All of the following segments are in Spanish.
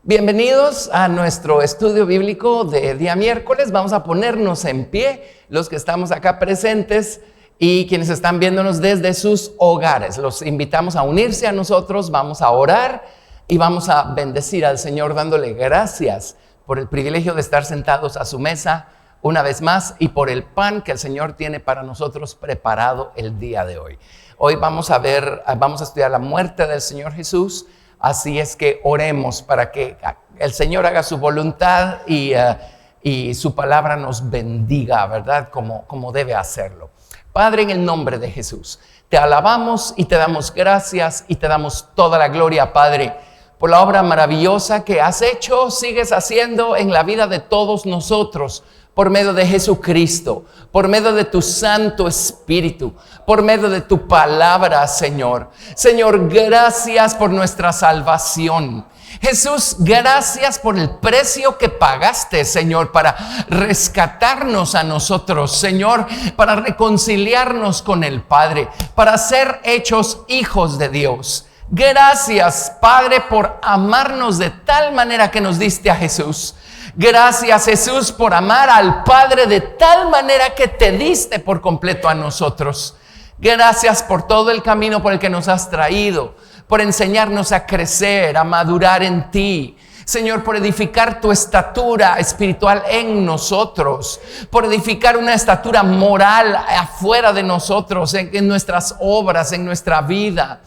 Bienvenidos a nuestro estudio bíblico de día miércoles. Vamos a ponernos en pie, los que estamos acá presentes y quienes están viéndonos desde sus hogares. Los invitamos a unirse a nosotros, vamos a orar y vamos a bendecir al Señor dándole gracias por el privilegio de estar sentados a su mesa una vez más y por el pan que el Señor tiene para nosotros preparado el día de hoy. Hoy vamos a estudiar la muerte del Señor Jesús. Así es que oremos para que el Señor haga su voluntad y su palabra nos bendiga, ¿verdad? Como debe hacerlo. Padre, en el nombre de Jesús, te alabamos y te damos gracias y te damos toda la gloria, Padre, por la obra maravillosa que has hecho, sigues haciendo en la vida de todos nosotros, por medio de Jesucristo, por medio de tu Santo Espíritu, por medio de tu palabra, Señor. Señor, gracias por nuestra salvación. Jesús, gracias por el precio que pagaste, Señor, para rescatarnos a nosotros, Señor, para reconciliarnos con el Padre, para ser hechos hijos de Dios. Gracias, Padre, por amarnos de tal manera que nos diste a Jesús. Gracias, Jesús, por amar al Padre de tal manera que te diste por completo a nosotros. Gracias por todo el camino por el que nos has traído, por enseñarnos a crecer, a madurar en ti. Señor, por edificar tu estatura espiritual en nosotros, por edificar una estatura moral afuera de nosotros, en nuestras obras, en nuestra vida.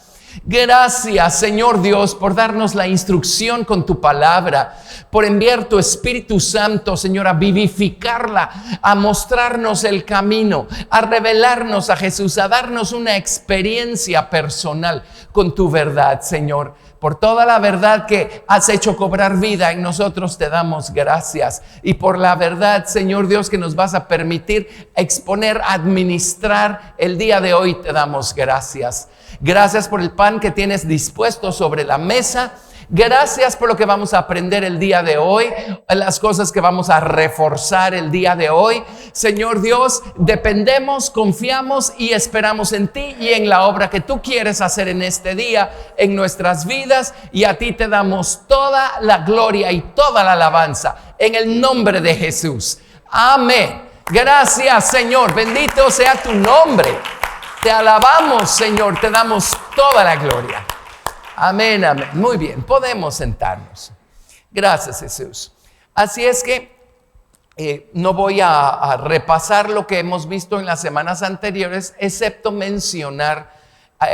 Gracias, Señor Dios, por darnos la instrucción con tu palabra, por enviar tu Espíritu Santo, Señor, a vivificarla, a mostrarnos el camino, a revelarnos a Jesús, a darnos una experiencia personal con tu verdad, Señor. Por toda la verdad que has hecho cobrar vida en nosotros te damos gracias. Y por la verdad, Señor Dios, que nos vas a permitir exponer, administrar el día de hoy, te damos gracias. Gracias por el pan que tienes dispuesto sobre la mesa. Gracias por lo que vamos a aprender el día de hoy, las cosas que vamos a reforzar el día de hoy. Señor Dios, dependemos, confiamos y esperamos en ti y en la obra que tú quieres hacer en este día, en nuestras vidas. Y a ti te damos toda la gloria y toda la alabanza en el nombre de Jesús. Amén. Gracias, Señor. Bendito sea tu nombre. Te alabamos, Señor. Te damos toda la gloria. Amén, amén. Muy bien, podemos sentarnos. Gracias, Jesús. Así es que no voy a repasar lo que hemos visto en las semanas anteriores, excepto mencionar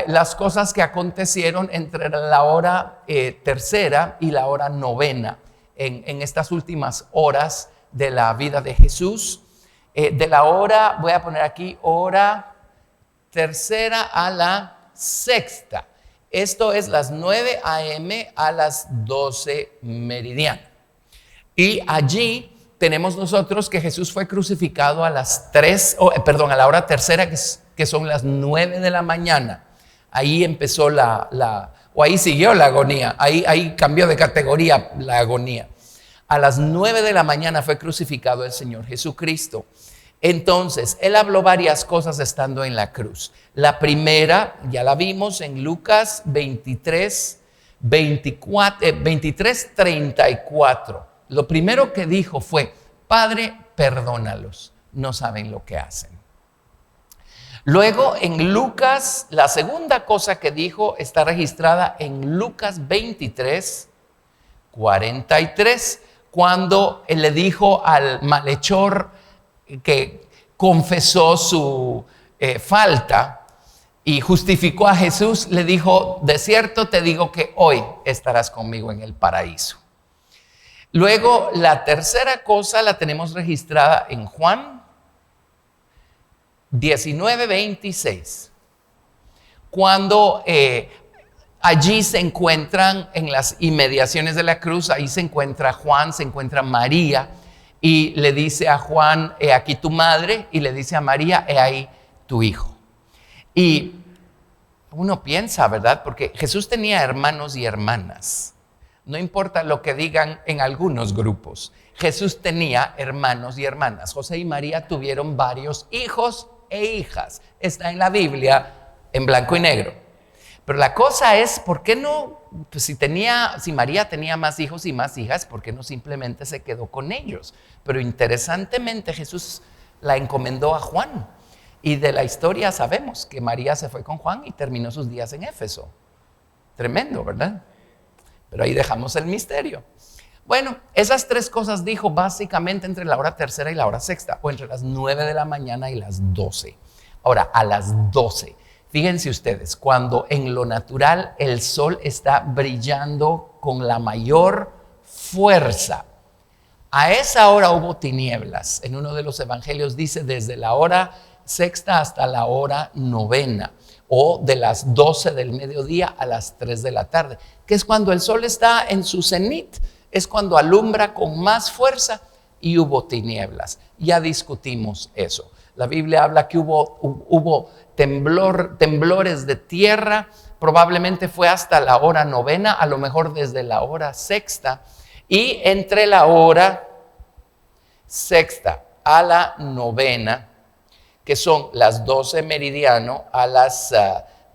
las cosas que acontecieron entre la hora tercera y la hora novena en estas últimas horas de la vida de Jesús. De la hora, voy a poner aquí, hora tercera a la sexta. Esto es las 9 a.m. a las 12 meridiano. Y allí tenemos nosotros que Jesús fue crucificado a las a la hora tercera, que son las 9 de la mañana. Ahí empezó o ahí siguió la agonía. Ahí cambió de categoría la agonía. A las 9 de la mañana fue crucificado el Señor Jesucristo. Entonces, él habló varias cosas estando en la cruz. La primera, ya la vimos en Lucas 23:34. Lo primero que dijo fue: Padre, perdónalos, no saben lo que hacen. Luego en Lucas, la segunda cosa que dijo está registrada en Lucas 23:43, cuando él le dijo al malhechor que confesó su falta y justificó a Jesús, le dijo: de cierto te digo que hoy estarás conmigo en el paraíso. Luego la tercera cosa la tenemos registrada en Juan 19:26, cuando allí se encuentran en las inmediaciones de la cruz, ahí se encuentra Juan, se encuentra María. Y le dice a Juan: he aquí tu madre, y le dice a María: he ahí tu hijo. Y uno piensa, ¿verdad? Porque Jesús tenía hermanos y hermanas. No importa lo que digan en algunos grupos. Jesús tenía hermanos y hermanas. José y María tuvieron varios hijos e hijas. Está en la Biblia en blanco y negro. Pero la cosa es, ¿por qué no? Pues si María tenía más hijos y más hijas, ¿por qué no simplemente se quedó con ellos? Pero interesantemente Jesús la encomendó a Juan. Y de la historia sabemos que María se fue con Juan y terminó sus días en Éfeso. Tremendo, ¿verdad? Pero ahí dejamos el misterio. Bueno, esas tres cosas dijo básicamente entre la hora tercera y la hora sexta, o entre las 9 de la mañana y las 12. Ahora, a las 12, fíjense ustedes, cuando en lo natural el sol está brillando con la mayor fuerza, a esa hora hubo tinieblas. En uno de los evangelios dice desde la hora sexta hasta la hora novena, o de las 12 del mediodía a las 3 de la tarde, que es cuando el sol está en su cenit, es cuando alumbra con más fuerza, y hubo tinieblas. Ya discutimos eso. La Biblia habla que hubo temblores de tierra, probablemente fue hasta la hora novena, a lo mejor desde la hora sexta, y entre la hora sexta a la novena, que son las 12 meridiano a las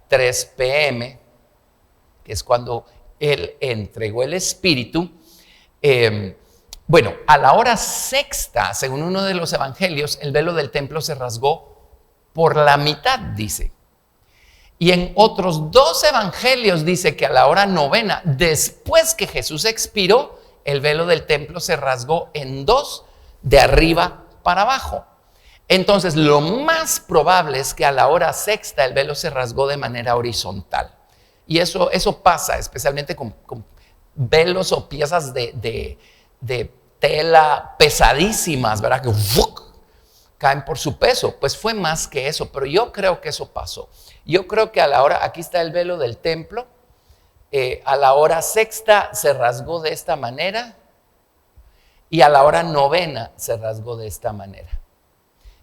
3 p.m., que es cuando Él entregó el Espíritu. Bueno, a la hora sexta, según uno de los evangelios, el velo del templo se rasgó por la mitad, dice. Y en otros 2 evangelios dice que a la hora novena, después que Jesús expiró, el velo del templo se rasgó en 2, de arriba para abajo. Entonces, lo más probable es que a la hora sexta el velo se rasgó de manera horizontal. Y eso pasa especialmente con velos o piezas de tela pesadísimas, ¿verdad? Que caen por su peso. Pues fue más que eso, pero yo creo que eso pasó. Yo creo que a la hora, aquí está el velo del templo, a la hora sexta se rasgó de esta manera y a la hora novena se rasgó de esta manera.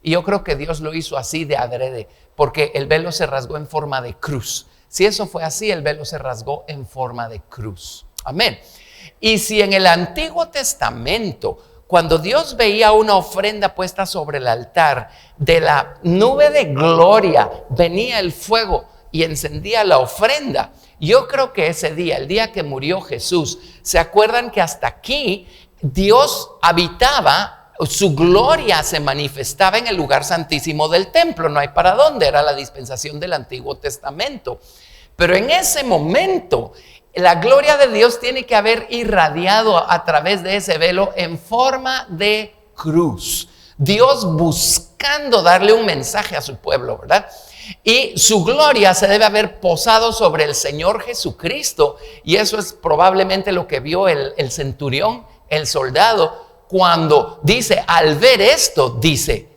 Y yo creo que Dios lo hizo así de adrede, porque el velo se rasgó en forma de cruz. Si eso fue así, el velo se rasgó en forma de cruz. Amén. Y si en el Antiguo Testamento, cuando Dios veía una ofrenda puesta sobre el altar, de la nube de gloria venía el fuego y encendía la ofrenda, yo creo que ese día, el día que murió Jesús, ¿se acuerdan que hasta aquí Dios habitaba? Su gloria se manifestaba en el lugar santísimo del templo, no hay para dónde, era la dispensación del Antiguo Testamento. Pero en ese momento, la gloria de Dios tiene que haber irradiado a través de ese velo en forma de cruz. Dios buscando darle un mensaje a su pueblo, ¿verdad? Y su gloria se debe haber posado sobre el Señor Jesucristo. Y eso es probablemente lo que vio el centurión, el soldado, cuando dice, al ver esto,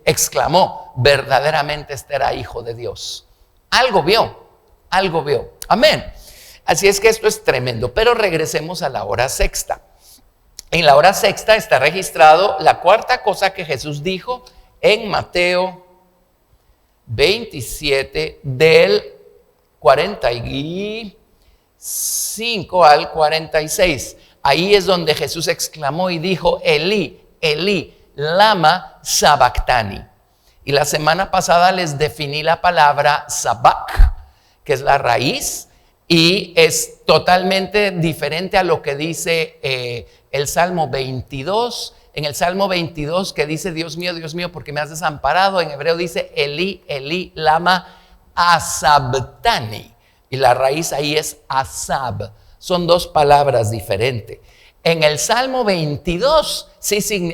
exclamó, verdaderamente este era hijo de Dios. Algo vio. Amén. Así es que esto es tremendo, pero regresemos a la hora sexta. En la hora sexta está registrado la cuarta cosa que Jesús dijo en Mateo 27 del 45 al 46. Ahí es donde Jesús exclamó y dijo, Elí, Elí, lama sabactani. Y la semana pasada les definí la palabra sabak, que es la raíz, y es totalmente diferente a lo que dice el Salmo 22. En el Salmo 22 que dice, Dios mío, ¿por qué me has desamparado? En hebreo dice, Elí, Elí, lama asabtani. Y la raíz ahí es asab. Son 2 palabras diferentes. En el Salmo 22,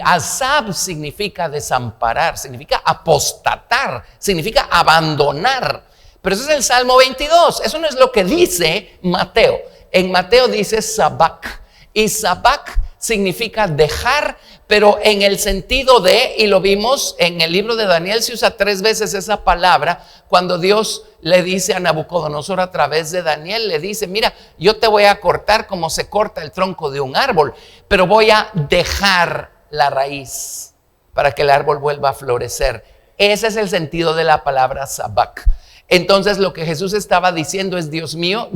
asab significa desamparar, significa apostatar, significa abandonar. Pero eso es el Salmo 22, eso no es lo que dice Mateo. En Mateo dice sabak, y sabak significa dejar, pero en el sentido de, y lo vimos en el libro de Daniel, se usa 3 veces esa palabra, cuando Dios le dice a Nabucodonosor a través de Daniel, le dice, mira, yo te voy a cortar como se corta el tronco de un árbol, pero voy a dejar la raíz para que el árbol vuelva a florecer. Ese es el sentido de la palabra sabak. Entonces lo que Jesús estaba diciendo es, Dios mío,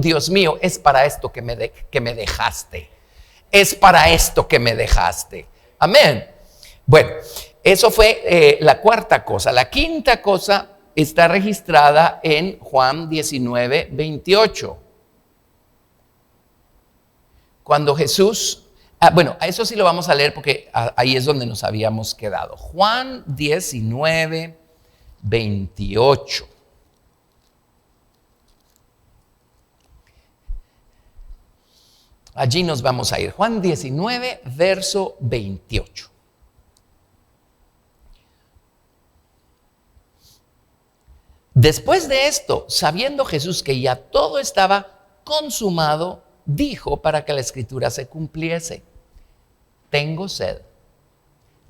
es para esto que me dejaste. Es para esto que me dejaste. Amén. Bueno, eso fue la cuarta cosa. La quinta cosa está registrada en Juan 19, 28. Cuando Jesús, bueno, a eso sí lo vamos a leer porque ahí es donde nos habíamos quedado. Juan 19, 28. Allí nos vamos a ir. Juan 19, verso 28. Después de esto, sabiendo Jesús que ya todo estaba consumado, dijo para que la escritura se cumpliese: tengo sed,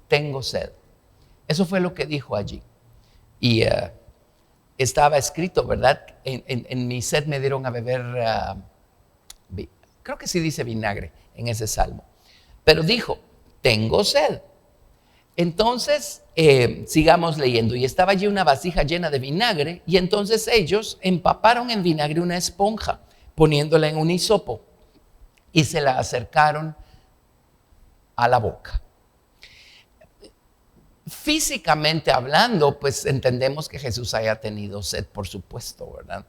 tengo sed. Eso fue lo que dijo allí. Y estaba escrito, ¿verdad? En mi sed me dieron a beber, creo que sí dice vinagre en ese salmo. Pero dijo, tengo sed. Entonces, sigamos leyendo. Y estaba allí una vasija llena de vinagre, y entonces ellos empaparon en vinagre una esponja, poniéndola en un hisopo, y se la acercaron a la boca. Físicamente hablando, pues entendemos que Jesús haya tenido sed, por supuesto, ¿verdad?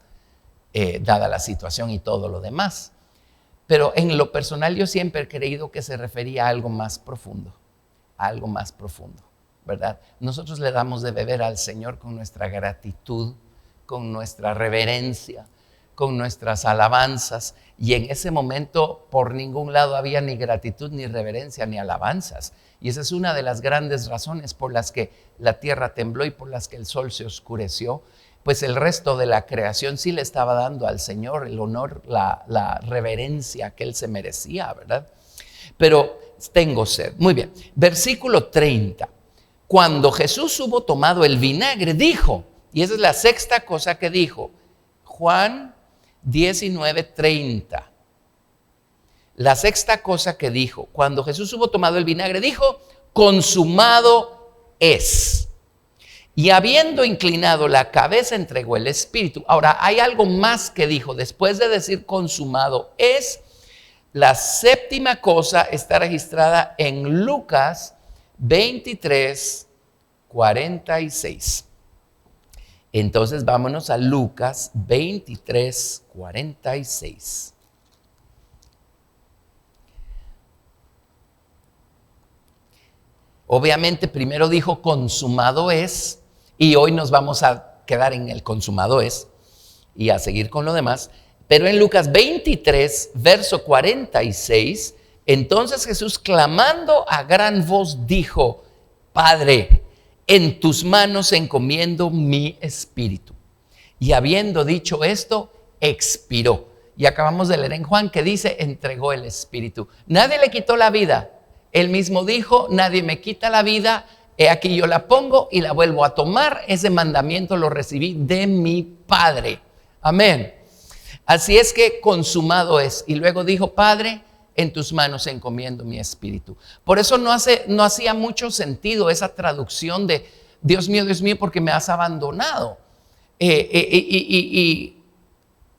Dada la situación y todo lo demás. Pero en lo personal yo siempre he creído que se refería a algo más profundo, ¿verdad? Nosotros le damos de beber al Señor con nuestra gratitud, con nuestra reverencia, con nuestras alabanzas, y en ese momento por ningún lado había ni gratitud, ni reverencia, ni alabanzas. Y esa es una de las grandes razones por las que la tierra tembló y por las que el sol se oscureció, pues el resto de la creación sí le estaba dando al Señor el honor, la reverencia que Él se merecía, ¿verdad? Pero tengo sed. Muy bien. Versículo 30. Cuando Jesús hubo tomado el vinagre, dijo, y esa es la sexta cosa que dijo, Juan 19:30. La sexta cosa que dijo, cuando Jesús hubo tomado el vinagre, dijo, consumado es. Y habiendo inclinado la cabeza, entregó el espíritu. Ahora, hay algo más que dijo, después de decir consumado es. La séptima cosa está registrada en Lucas 23:46. Entonces vámonos a Lucas 23:46. Obviamente primero dijo consumado es, y hoy nos vamos a quedar en el consumado es y a seguir con lo demás. Pero en Lucas 23, verso 46, entonces Jesús, clamando a gran voz, dijo, Padre, en tus manos encomiendo mi espíritu. Y habiendo dicho esto, expiró. Y acabamos de leer en Juan que dice, entregó el espíritu. Nadie le quitó la vida. Él mismo dijo, nadie me quita la vida, he aquí yo la pongo y la vuelvo a tomar. Ese mandamiento lo recibí de mi Padre. Amén. Así es que consumado es. Y luego dijo, Padre, en tus manos encomiendo mi espíritu. Por eso no hacía mucho sentido esa traducción de Dios mío, porque me has abandonado. Y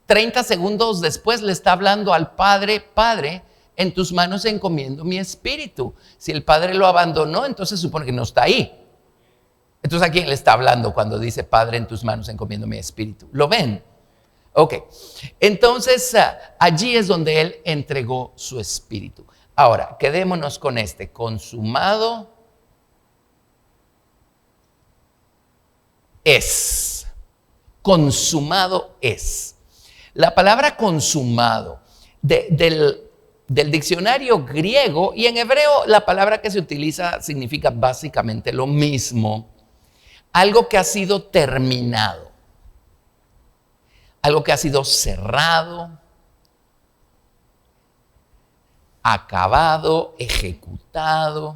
30 segundos después le está hablando al Padre, Padre, en tus manos encomiendo mi espíritu. Si el Padre lo abandonó, entonces supone que no está ahí. Entonces, ¿a quién le está hablando cuando dice, Padre, en tus manos encomiendo mi espíritu? ¿Lo ven? Ok, entonces allí es donde Él entregó su espíritu. Ahora, quedémonos con este, consumado es. Consumado es. La palabra consumado del diccionario griego y en hebreo la palabra que se utiliza significa básicamente lo mismo. Algo que ha sido terminado. Algo que ha sido cerrado, acabado, ejecutado.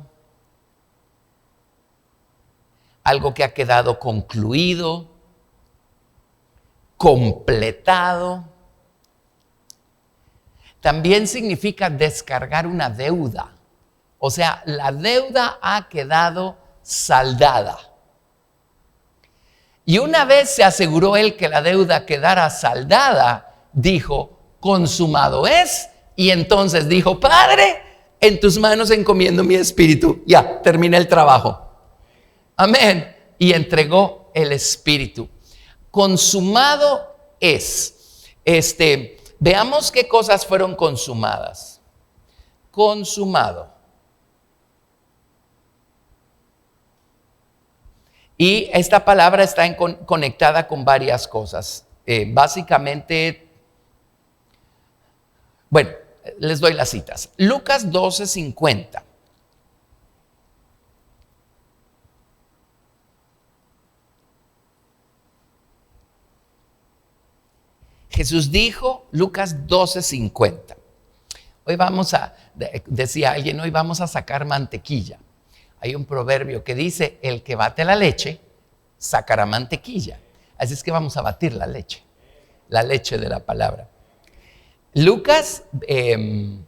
Algo que ha quedado concluido, completado. También significa descargar una deuda. O sea, la deuda ha quedado saldada. Y una vez se aseguró él que la deuda quedara saldada, dijo, consumado es. Y entonces dijo, Padre, en tus manos encomiendo mi espíritu. Ya, terminé el trabajo. Amén. Y entregó el espíritu. Consumado es. Veamos qué cosas fueron consumadas. consumado. Y esta palabra está conectada con varias cosas. Básicamente, bueno, les doy las citas. Lucas 12:50. Jesús dijo, Lucas 12:50. Hoy decía alguien, hoy vamos a sacar mantequilla. Hay un proverbio que dice, el que bate la leche, sacará mantequilla. Así es que vamos a batir la leche de la palabra. Lucas, que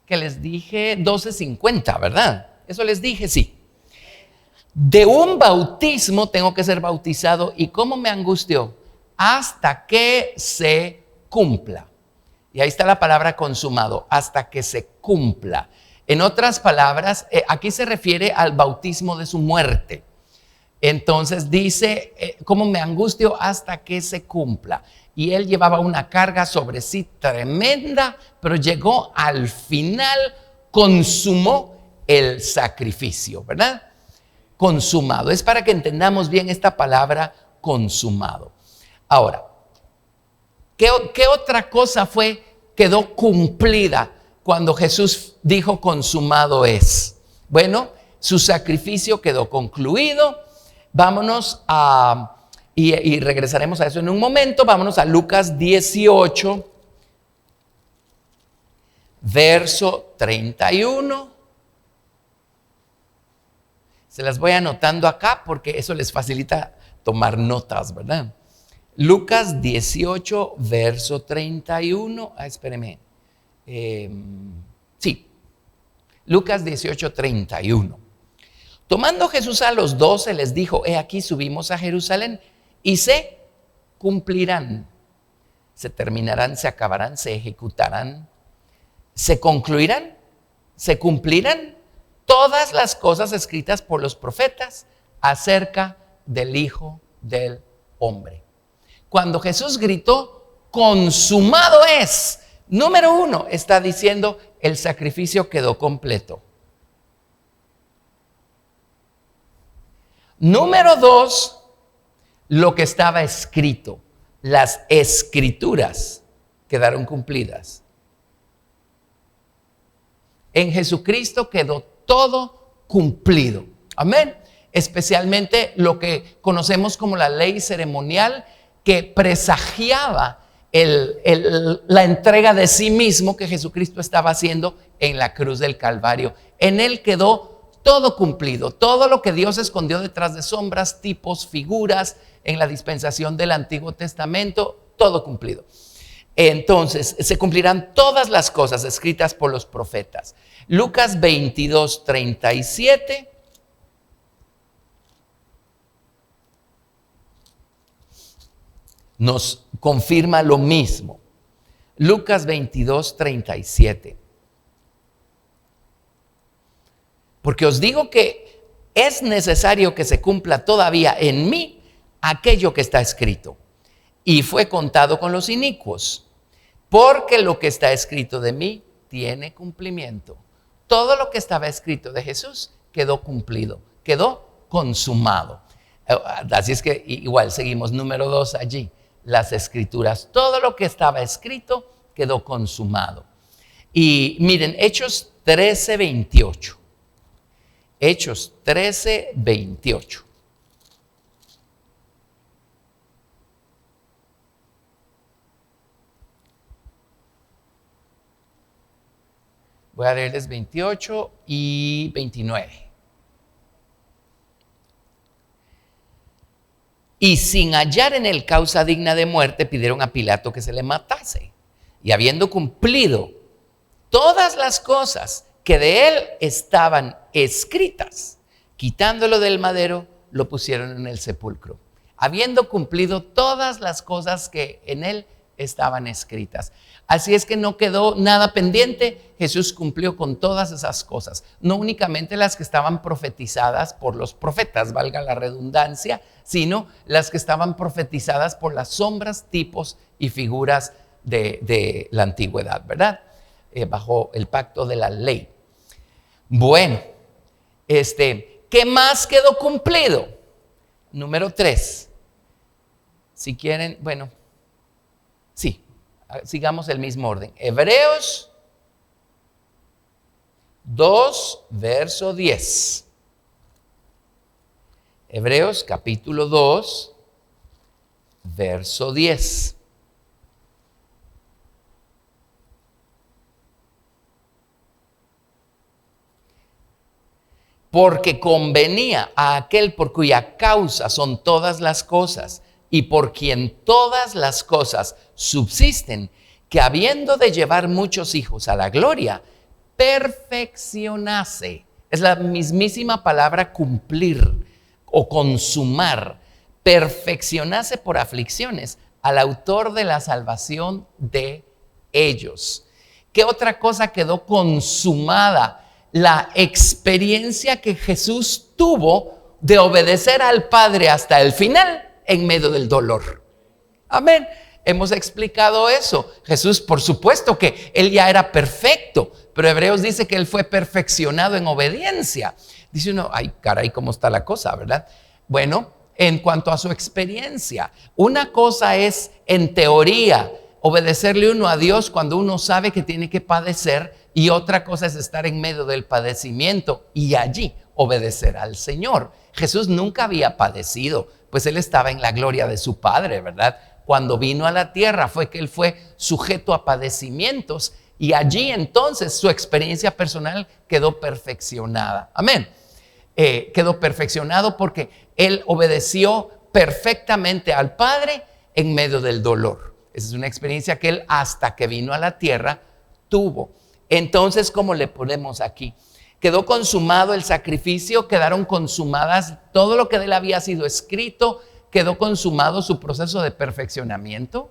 les dije 12:50, ¿verdad? Eso les dije, sí. De un bautismo tengo que ser bautizado, y ¿cómo me angustió? Hasta que se cumpla. Y ahí está la palabra consumado, hasta que se cumpla. En otras palabras, aquí se refiere al bautismo de su muerte. Entonces dice, ¿cómo me angustio? Hasta que se cumpla. Y él llevaba una carga sobre sí tremenda, pero llegó al final, consumó el sacrificio, ¿verdad? Consumado. Es para que entendamos bien esta palabra consumado. Ahora, ¿qué otra cosa quedó cumplida cuando Jesús dijo consumado es? Bueno, su sacrificio quedó concluido. Vámonos y regresaremos a eso en un momento. Vámonos a Lucas 18, verso 31. Se las voy anotando acá porque eso les facilita tomar notas, ¿verdad? Lucas 18, verso 31. Espéreme. Sí. Lucas 18, 31. Tomando Jesús a los 12, les dijo, he aquí subimos a Jerusalén y se cumplirán, se terminarán, se acabarán, se ejecutarán, se concluirán, se cumplirán todas las cosas escritas por los profetas acerca del Hijo del Hombre. Cuando Jesús gritó, consumado es, número uno, está diciendo, el sacrificio quedó completo. Número dos, lo que estaba escrito, las escrituras quedaron cumplidas. En Jesucristo quedó todo cumplido. Amén. Especialmente lo que conocemos como la ley ceremonial, que presagiaba la entrega de sí mismo que Jesucristo estaba haciendo en la cruz del Calvario. En él quedó todo cumplido, todo lo que Dios escondió detrás de sombras, tipos, figuras en la dispensación del Antiguo Testamento, todo cumplido. Entonces, se cumplirán todas las cosas escritas por los profetas. Lucas 22, 37. Nos confirma lo mismo. Lucas 22, 37. Porque os digo que es necesario que se cumpla todavía en mí aquello que está escrito. Y fue contado con los inicuos, porque lo que está escrito de mí tiene cumplimiento. Todo lo que estaba escrito de Jesús quedó cumplido, quedó consumado. Así es que igual seguimos número 2 allí. Las escrituras, todo lo que estaba escrito quedó consumado. Y miren, Hechos 13, 28. Hechos 13, 28. Voy a leerles 28 y 29. Y sin hallar en él causa digna de muerte, pidieron a Pilato que se le matase. Y habiendo cumplido todas las cosas que de él estaban escritas, quitándolo del madero, lo pusieron en el sepulcro. Habiendo cumplido todas las cosas que en él estaban escritas. Así es que no quedó nada pendiente. Jesús cumplió con todas esas cosas, no únicamente las que estaban profetizadas por los profetas, valga la redundancia, sino las que estaban profetizadas por las sombras, tipos y figuras de la antigüedad, ¿verdad? bajo el pacto de la ley. Bueno, ¿qué más quedó cumplido? Número 3. Si quieren, bueno, sí, sigamos el mismo orden. Hebreos 2, verso 10. Hebreos capítulo 2, verso 10. Porque convenía a aquel por cuya causa son todas las cosas y por quien todas las cosas subsisten, que habiendo de llevar muchos hijos a la gloria, perfeccionase. Es la mismísima palabra cumplir o consumar. Perfeccionase por aflicciones al autor de la salvación de ellos. ¿Qué otra cosa quedó consumada? La experiencia que Jesús tuvo de obedecer al Padre hasta el final en medio del dolor. Amén. Hemos explicado eso. Jesús, por supuesto que Él ya era perfecto, pero Hebreos dice que Él fue perfeccionado en obediencia. Dice uno, ay caray, ¿cómo está la cosa, verdad? Bueno, en cuanto a su experiencia, una cosa es en teoría obedecerle uno a Dios cuando uno sabe que tiene que padecer, y otra cosa es estar en medio del padecimiento y allí obedecer al Señor. Jesús nunca había padecido, pues Él estaba en la gloria de su Padre, ¿verdad? Cuando vino a la tierra fue que Él fue sujeto a padecimientos, y allí entonces su experiencia personal quedó perfeccionada. Amén. Quedó perfeccionado porque Él obedeció perfectamente al Padre en medio del dolor. Esa es una experiencia que Él, hasta que vino a la tierra, tuvo. Entonces, ¿cómo le ponemos aquí? Quedó consumado el sacrificio, quedaron consumadas todo lo que de Él había sido escrito, quedó consumado su proceso de perfeccionamiento.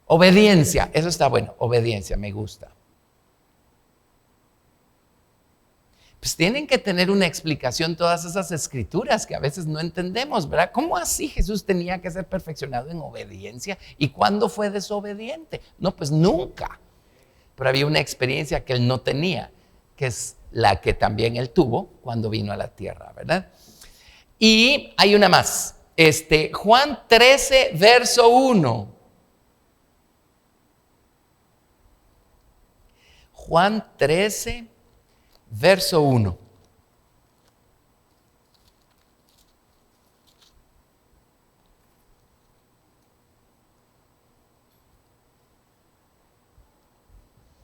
Obediencia, eso está bueno, obediencia, me gusta. Pues tienen que tener una explicación todas esas escrituras que a veces no entendemos, ¿verdad? ¿Cómo así Jesús tenía que ser perfeccionado en obediencia? ¿Y cuándo fue desobediente? No, pues nunca. Pero había una experiencia que Él no tenía, que es la que también Él tuvo cuando vino a la tierra, ¿verdad? Y hay una más, Juan 13, verso 1. Juan 13, verso 1.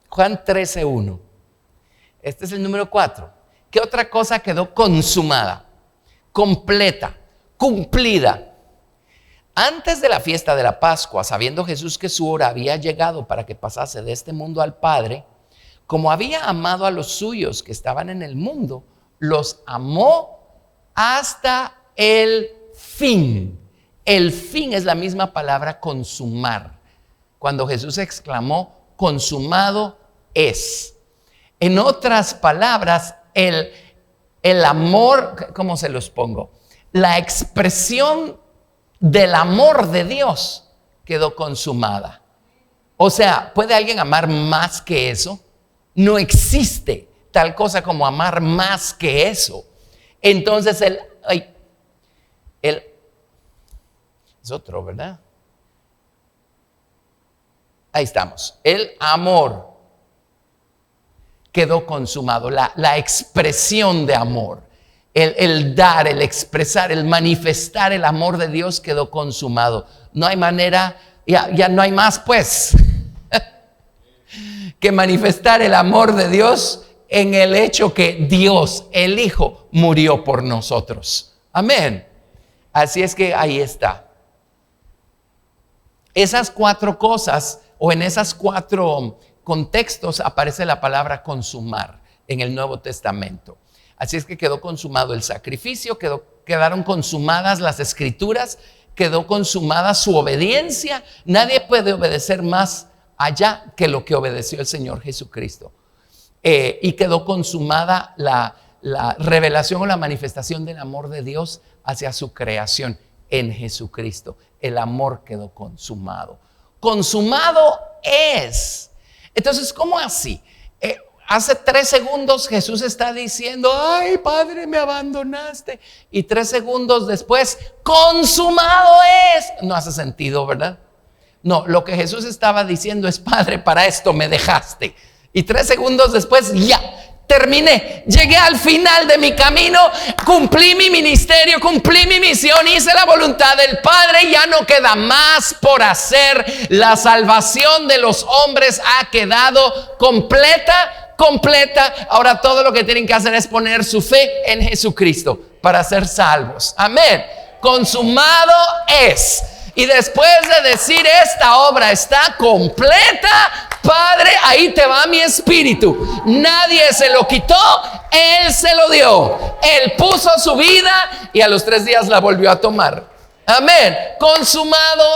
Juan 13, 1. Este es el número 4. ¿Qué otra cosa quedó consumada, completa, cumplida? Antes de la fiesta de la Pascua, sabiendo Jesús que su hora había llegado para que pasase de este mundo al Padre, como había amado a los suyos que estaban en el mundo, los amó hasta el fin. El fin es la misma palabra consumar. Cuando Jesús exclamó, consumado es. En otras palabras, el amor, ¿cómo se los pongo? La expresión del amor de Dios quedó consumada. O sea, ¿puede alguien amar más que eso? No existe tal cosa como amar más que eso. Entonces él es otro, ¿verdad? Ahí estamos. El amor quedó consumado. La expresión de amor, el dar, el expresar, el manifestar el amor de Dios quedó consumado. No hay manera, ya no hay más pues que manifestar el amor de Dios en el hecho que Dios, el Hijo, murió por nosotros. Amén. Así es que ahí está. Esas 4 cosas, o en esas 4 contextos, aparece la palabra consumar en el Nuevo Testamento. Así es que quedó consumado el sacrificio, quedaron consumadas las escrituras, quedó consumada su obediencia. Nadie puede obedecer más allá que lo que obedeció el Señor Jesucristo. Y quedó consumada la revelación o la manifestación del amor de Dios hacia su creación en Jesucristo. El amor quedó consumado. Consumado es. Entonces, ¿cómo así? Hace 3 segundos Jesús está diciendo, ay, Padre, me abandonaste. Y 3 segundos después, consumado es. No hace sentido, ¿verdad? No, lo que Jesús estaba diciendo es, Padre, para esto me dejaste. Y 3 segundos después, ya, terminé. Llegué al final de mi camino, cumplí mi ministerio, cumplí mi misión, hice la voluntad del Padre, ya no queda más por hacer. La salvación de los hombres ha quedado completa. Ahora todo lo que tienen que hacer es poner su fe en Jesucristo para ser salvos. Amén. Consumado es. Y después de decir esta obra está completa, Padre, ahí te va mi espíritu. Nadie se lo quitó, Él se lo dio. Él puso su vida y a los 3 días la volvió a tomar. Amén. Consumado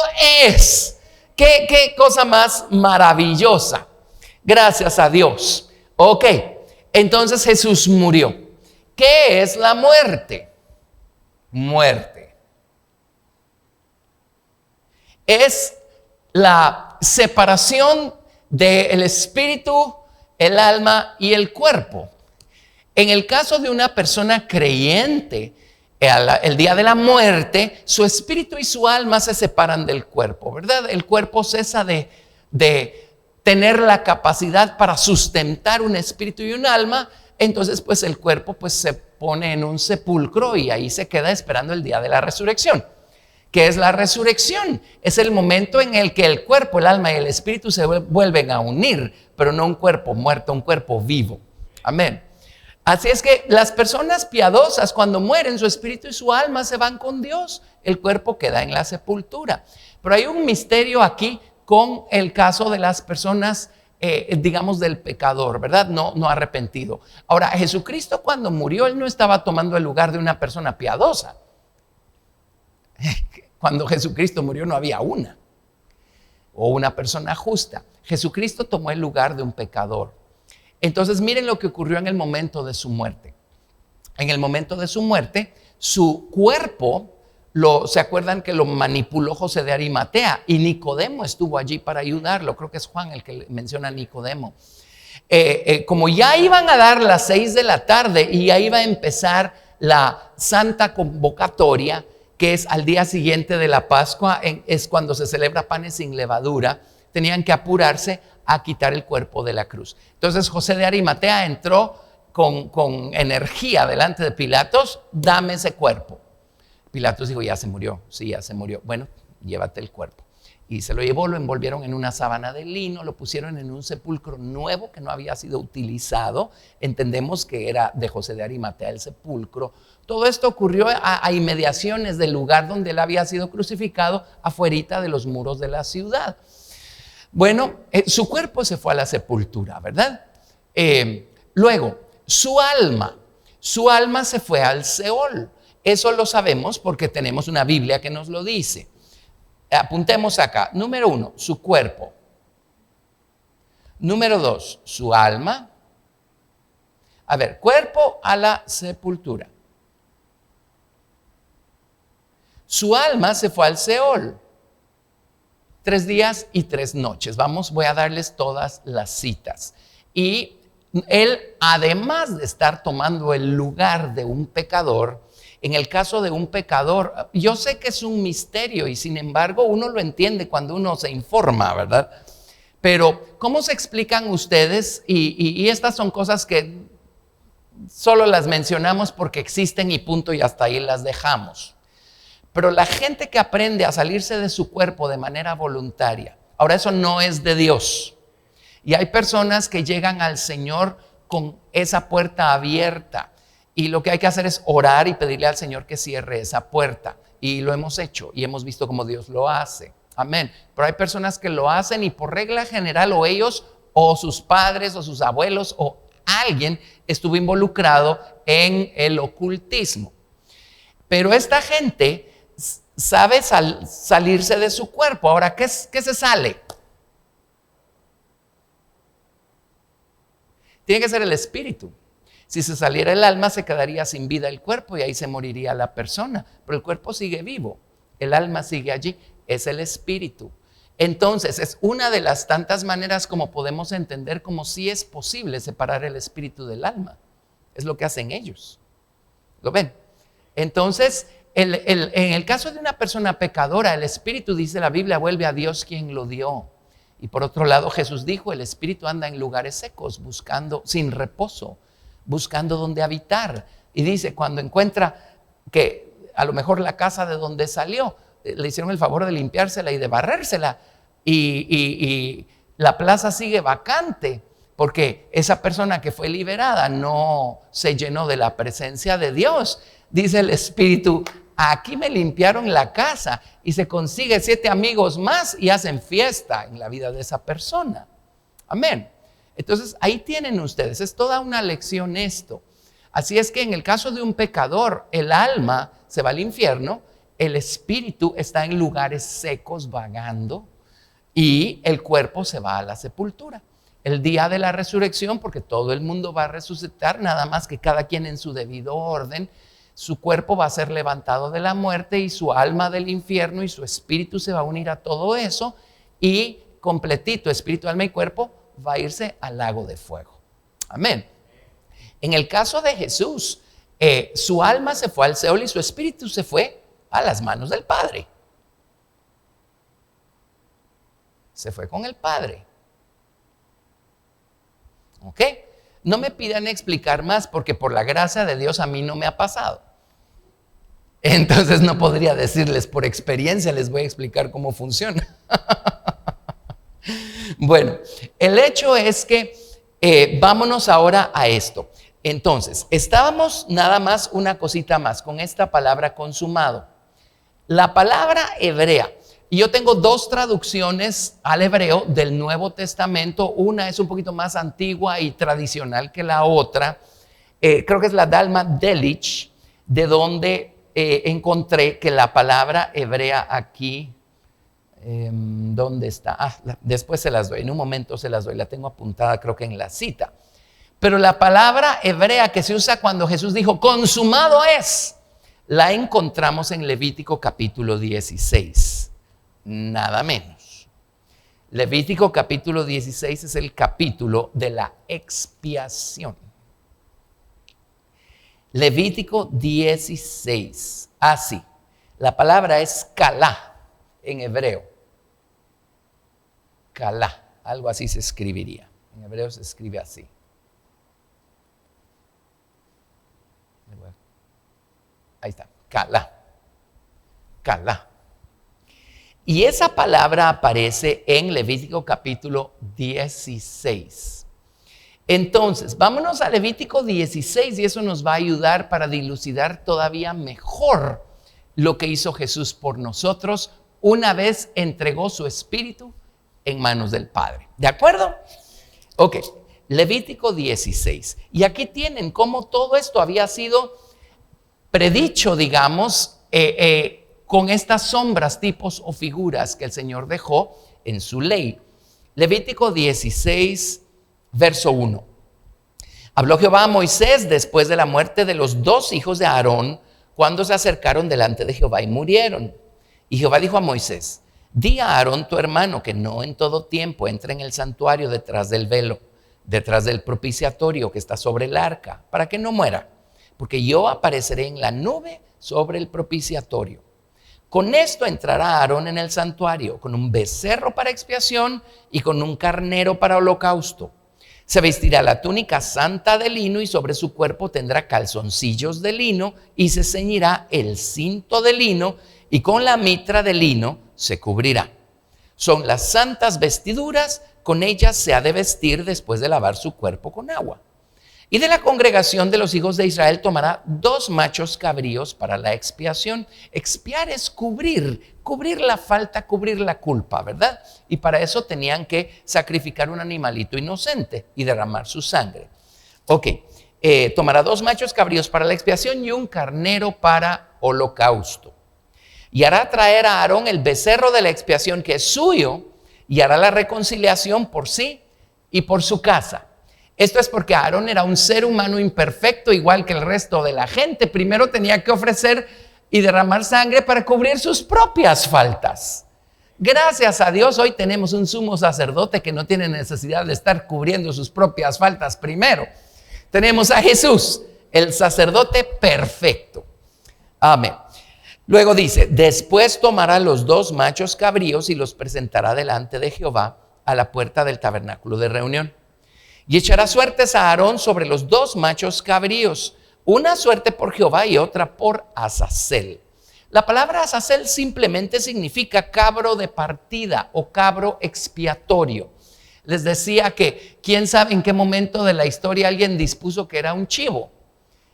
es. Qué cosa más maravillosa. Gracias a Dios. Ok, entonces Jesús murió. ¿Qué es la muerte? Muerte es la separación del espíritu, el alma y el cuerpo. En el caso de una persona creyente, el día de la muerte, su espíritu y su alma se separan del cuerpo, ¿verdad? El cuerpo cesa de tener la capacidad para sustentar un espíritu y un alma. Entonces pues el cuerpo pues se pone en un sepulcro y ahí se queda esperando el día de la resurrección. ¿Qué es la resurrección? Es el momento en el que el cuerpo, el alma y el espíritu se vuelven a unir, pero no un cuerpo muerto, un cuerpo vivo. Amén. Así es que las personas piadosas, cuando mueren, su espíritu y su alma se van con Dios. El cuerpo queda en la sepultura. Pero hay un misterio aquí con el caso de las personas, digamos, del pecador, ¿verdad? No arrepentido. Ahora, Jesucristo cuando murió, Él no estaba tomando el lugar de una persona piadosa. Cuando Jesucristo murió no había una persona justa. Jesucristo tomó el lugar de un pecador. Entonces miren lo que ocurrió en el momento de su muerte. En el momento de su muerte, su cuerpo, ¿se acuerdan que lo manipuló José de Arimatea? Y Nicodemo estuvo allí para ayudarlo. Creo que es Juan el que menciona a Nicodemo. Como ya iban a dar las 6 de la tarde y ya iba a empezar la santa convocatoria, que es al día siguiente de la Pascua, es cuando se celebra panes sin levadura, tenían que apurarse a quitar el cuerpo de la cruz. Entonces José de Arimatea entró con energía delante de Pilatos, dame ese cuerpo. Pilatos dijo, ya se murió, sí, ya se murió. Bueno, llévate el cuerpo. Y se lo llevó, lo envolvieron en una sábana de lino, lo pusieron en un sepulcro nuevo que no había sido utilizado. Entendemos que era de José de Arimatea el sepulcro. Todo esto ocurrió a inmediaciones del lugar donde él había sido crucificado, afuerita de los muros de la ciudad. Bueno, su cuerpo se fue a la sepultura, ¿verdad? Luego, su alma se fue al Seol. Eso lo sabemos porque tenemos una Biblia que nos lo dice. Apuntemos acá. Número 1, su cuerpo. Número 2, su alma. A ver, cuerpo a la sepultura. Su alma se fue al Seol. 3 días y 3 noches. Voy a darles todas las citas. Y él, además de estar tomando el lugar de un pecador, en el caso de un pecador, yo sé que es un misterio y sin embargo uno lo entiende cuando uno se informa, ¿verdad? Pero ¿cómo se explican ustedes? Y estas son cosas que solo las mencionamos porque existen y punto, y hasta ahí las dejamos. Pero la gente que aprende a salirse de su cuerpo de manera voluntaria, ahora eso no es de Dios. Y hay personas que llegan al Señor con esa puerta abierta. Y lo que hay que hacer es orar y pedirle al Señor que cierre esa puerta. Y lo hemos hecho y hemos visto cómo Dios lo hace. Amén. Pero hay personas que lo hacen y por regla general o ellos o sus padres o sus abuelos o alguien estuvo involucrado en el ocultismo. Pero esta gente sabe salirse de su cuerpo. Ahora, ¿qué se sale? Tiene que ser el espíritu. Si se saliera el alma, se quedaría sin vida el cuerpo y ahí se moriría la persona. Pero el cuerpo sigue vivo, el alma sigue allí, es el espíritu. Entonces, es una de las tantas maneras como podemos entender como si es posible separar el espíritu del alma. Es lo que hacen ellos. ¿Lo ven? Entonces, en el caso de una persona pecadora, el espíritu, dice la Biblia, vuelve a Dios quien lo dio. Y por otro lado, Jesús dijo, el espíritu anda en lugares secos, buscando, sin reposo, buscando donde habitar. Y dice, cuando encuentra que a lo mejor la casa de donde salió, le hicieron el favor de limpiársela y de barrérsela, y la plaza sigue vacante, porque esa persona que fue liberada no se llenó de la presencia de Dios. Dice el espíritu, aquí me limpiaron la casa, y se consigue 7 amigos más y hacen fiesta en la vida de esa persona. Amén. Entonces ahí tienen ustedes, es toda una lección esto. Así es que en el caso de un pecador, el alma se va al infierno, el espíritu está en lugares secos vagando y el cuerpo se va a la sepultura. El día de la resurrección, porque todo el mundo va a resucitar, nada más que cada quien en su debido orden, su cuerpo va a ser levantado de la muerte y su alma del infierno y su espíritu se va a unir a todo eso y completito, espíritu, alma y cuerpo, va a irse al lago de fuego. Amén. En el caso de Jesús, su alma se fue al Seol y su espíritu se fue a las manos del Padre. Se fue con el Padre. ¿Ok? No me pidan explicar más porque por la gracia de Dios a mí no me ha pasado. Entonces no podría decirles por experiencia, les voy a explicar cómo funciona. Bueno, el hecho es que vámonos ahora a esto. Entonces, estábamos nada más una cosita más con esta palabra consumado. La palabra hebrea, y yo tengo 2 traducciones al hebreo del Nuevo Testamento. Una es un poquito más antigua y tradicional que la otra. Creo que es la Dalma Delich, de donde encontré que la palabra hebrea aquí, ¿dónde está? Después se las doy, en un momento se las doy, la tengo apuntada creo que en la cita. Pero la palabra hebrea que se usa cuando Jesús dijo, consumado es, la encontramos en Levítico capítulo 16, nada menos. Levítico capítulo 16 es el capítulo de la expiación. Levítico 16, así. La palabra es kalá en hebreo. Kalá, algo así se escribiría. En hebreo se escribe así. Ahí está, kalá. Kalá. Y esa palabra aparece en Levítico capítulo 16. Entonces, vámonos a Levítico 16 y eso nos va a ayudar para dilucidar todavía mejor lo que hizo Jesús por nosotros una vez entregó su espíritu en manos del Padre. ¿De acuerdo? Ok, Levítico 16. Y aquí tienen cómo todo esto había sido predicho, digamos, con estas sombras, tipos o figuras que el Señor dejó en su ley. Levítico 16, verso 1. Habló Jehová a Moisés después de la muerte de los 2 hijos de Aarón, cuando se acercaron delante de Jehová y murieron. Y Jehová dijo a Moisés, di a Aarón tu hermano que no en todo tiempo entre en el santuario detrás del velo, detrás del propiciatorio que está sobre el arca, para que no muera, porque yo apareceré en la nube sobre el propiciatorio. Con esto entrará Aarón en el santuario, con un becerro para expiación y con un carnero para holocausto. Se vestirá la túnica santa de lino y sobre su cuerpo tendrá calzoncillos de lino y se ceñirá el cinto de lino y con la mitra de lino se cubrirá. Son las santas vestiduras, con ellas se ha de vestir después de lavar su cuerpo con agua. Y de la congregación de los hijos de Israel tomará 2 machos cabríos para la expiación. Expiar es cubrir la falta, cubrir la culpa, ¿verdad? Y para eso tenían que sacrificar un animalito inocente y derramar su sangre. Ok, tomará 2 machos cabríos para la expiación y un carnero para holocausto. Y hará traer a Aarón el becerro de la expiación que es suyo y hará la reconciliación por sí y por su casa. Esto es porque Aarón era un ser humano imperfecto, igual que el resto de la gente. Primero tenía que ofrecer y derramar sangre para cubrir sus propias faltas. Gracias a Dios hoy tenemos un sumo sacerdote que no tiene necesidad de estar cubriendo sus propias faltas primero. Tenemos a Jesús, el sacerdote perfecto. Amén. Luego dice, después tomará los 2 machos cabríos y los presentará delante de Jehová a la puerta del tabernáculo de reunión. Y echará suertes a Aarón sobre los 2 machos cabríos, una suerte por Jehová y otra por Azazel. La palabra Azazel simplemente significa cabro de partida o cabro expiatorio. Les decía que quién sabe en qué momento de la historia alguien dispuso que era un chivo.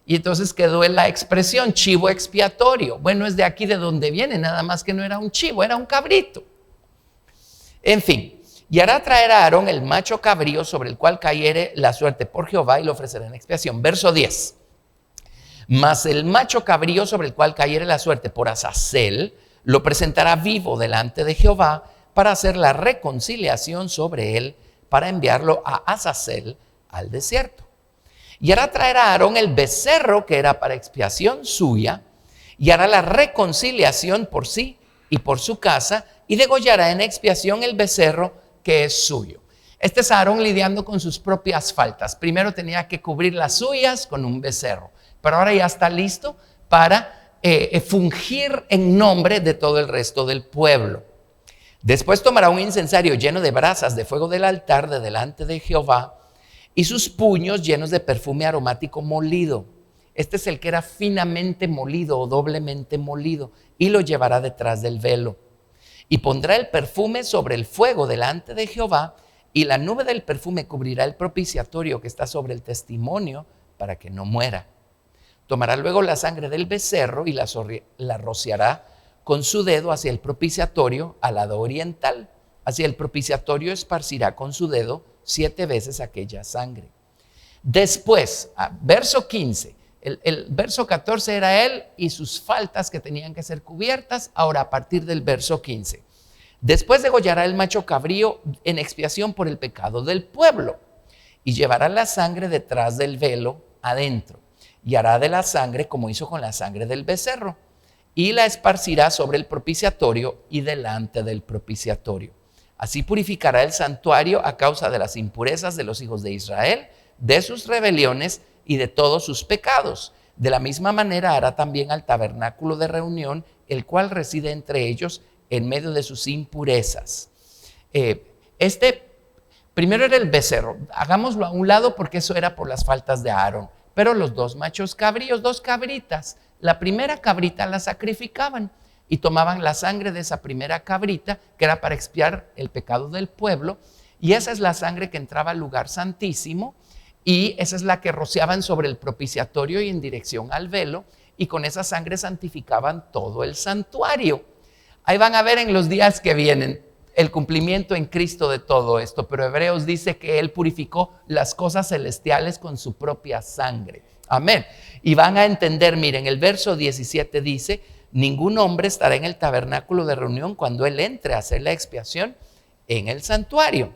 Y entonces quedó en la expresión chivo expiatorio. Bueno, es de aquí de donde viene, nada más que no era un chivo, era un cabrito. En fin, y hará traer a Aarón el macho cabrío sobre el cual cayere la suerte por Jehová y lo ofrecerá en expiación. Verso 10. Mas el macho cabrío sobre el cual cayere la suerte por Azazel, lo presentará vivo delante de Jehová para hacer la reconciliación sobre él, para enviarlo a Azazel al desierto. Y hará traer a Aarón el becerro que era para expiación suya, y hará la reconciliación por sí y por su casa, y degollará en expiación el becerro que es suyo. Este es Aarón lidiando con sus propias faltas. Primero tenía que cubrir las suyas con un becerro, pero ahora ya está listo para fungir en nombre de todo el resto del pueblo. Después tomará un incensario lleno de brasas de fuego del altar de delante de Jehová y sus puños llenos de perfume aromático molido. Este es el que era finamente molido o doblemente molido, y lo llevará detrás del velo. Y pondrá el perfume sobre el fuego delante de Jehová, y la nube del perfume cubrirá el propiciatorio que está sobre el testimonio para que no muera. Tomará luego la sangre del becerro y la rociará con su dedo hacia el propiciatorio al lado oriental. Hacia el propiciatorio esparcirá con su dedo 7 veces aquella sangre. Después, verso 15, el verso 14 era él y sus faltas que tenían que ser cubiertas. Ahora, a partir del verso 15, después degollará el macho cabrío en expiación por el pecado del pueblo y llevará la sangre detrás del velo adentro, y hará de la sangre como hizo con la sangre del becerro, y la esparcirá sobre el propiciatorio y delante del propiciatorio. Así purificará el santuario a causa de las impurezas de los hijos de Israel, de sus rebeliones y de todos sus pecados. De la misma manera hará también al tabernáculo de reunión, el cual reside entre ellos en medio de sus impurezas. Primero era el becerro, hagámoslo a un lado porque eso era por las faltas de Aarón. Pero los 2 machos cabríos, 2 cabritas, la primera cabrita la sacrificaban y tomaban la sangre de esa primera cabrita, que era para expiar el pecado del pueblo, y esa es la sangre que entraba al lugar santísimo, y esa es la que rociaban sobre el propiciatorio y en dirección al velo, y con esa sangre santificaban todo el santuario. Ahí van a ver en los días que vienen el cumplimiento en Cristo de todo esto, pero Hebreos dice que Él purificó las cosas celestiales con su propia sangre. Amén. Y van a entender, miren, el verso 17 dice, ningún hombre estará en el tabernáculo de reunión cuando él entre a hacer la expiación en el santuario,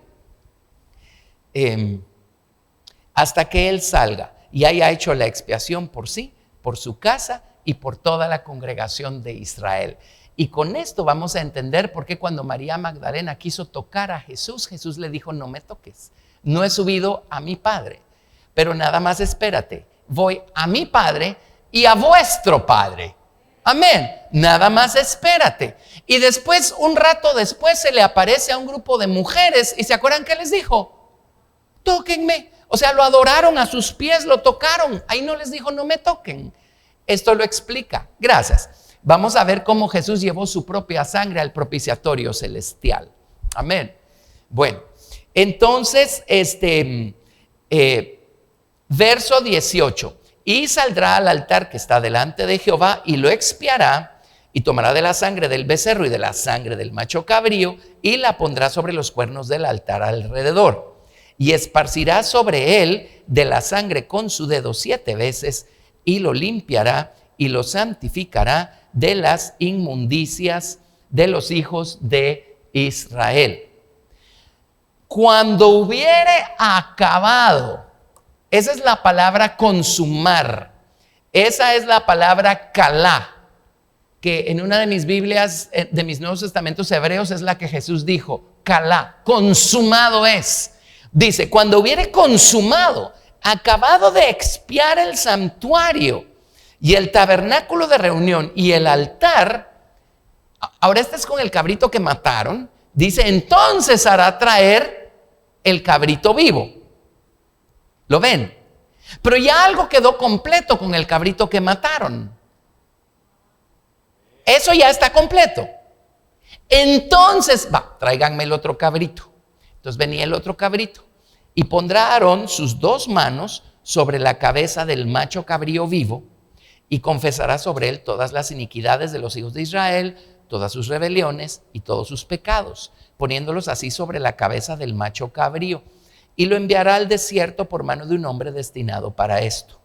hasta que él salga y haya hecho la expiación por sí, por su casa y por toda la congregación de Israel. Y con esto vamos a entender por qué cuando María Magdalena quiso tocar a Jesús, Jesús le dijo, no me toques, no he subido a mi Padre, pero nada más espérate, voy a mi Padre y a vuestro Padre. Amén, nada más espérate. Y después, un rato después, se le aparece a un grupo de mujeres y ¿se acuerdan qué les dijo? Tóquenme. O sea, lo adoraron a sus pies, lo tocaron. Ahí no les dijo, no me toquen. Esto lo explica. Gracias. Vamos a ver cómo Jesús llevó su propia sangre al propiciatorio celestial. Amén. Bueno, entonces, verso 18. Y saldrá al altar que está delante de Jehová y lo expiará y tomará de la sangre del becerro y de la sangre del macho cabrío y la pondrá sobre los cuernos del altar alrededor. Y esparcirá sobre él de la sangre con su dedo 7 veces y lo limpiará y lo santificará de las inmundicias de los hijos de Israel. Cuando hubiere acabado, esa es la palabra consumar, esa es la palabra calá. que en una de mis Biblias, de mis Nuevos Testamentos hebreos, es la que Jesús dijo, Calá, consumado es. Dice, cuando hubiere consumado, acabado de expiar el santuario y el tabernáculo de reunión y el altar, ahora este es con el cabrito que mataron, dice, entonces hará traer el cabrito vivo. ¿Lo ven? Pero ya algo quedó completo con el cabrito que mataron. Eso ya está completo. Entonces, tráiganme el otro cabrito. Entonces venía el otro cabrito y pondrá Aarón sus 2 manos sobre la cabeza del macho cabrío vivo y confesará sobre él todas las iniquidades de los hijos de Israel, todas sus rebeliones y todos sus pecados, poniéndolos así sobre la cabeza del macho cabrío, y lo enviará al desierto por mano de un hombre destinado para esto.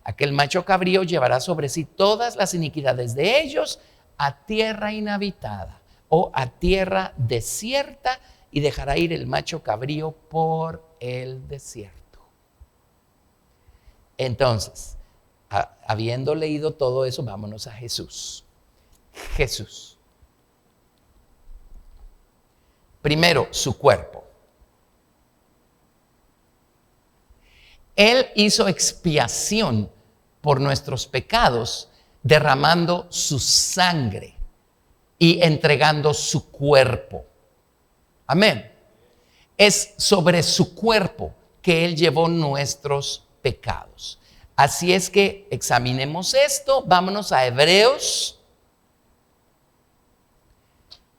Aquel macho cabrío llevará sobre sí todas las iniquidades de ellos a tierra inhabitada o a tierra desierta, y dejará ir el macho cabrío por el desierto. Entonces, habiendo leído todo eso, vámonos a Jesús. Jesús. Primero, su cuerpo. Él hizo expiación por nuestros pecados, derramando su sangre y entregando su cuerpo. Amén. Es sobre su cuerpo que Él llevó nuestros pecados. Así es que examinemos esto. Vámonos a Hebreos,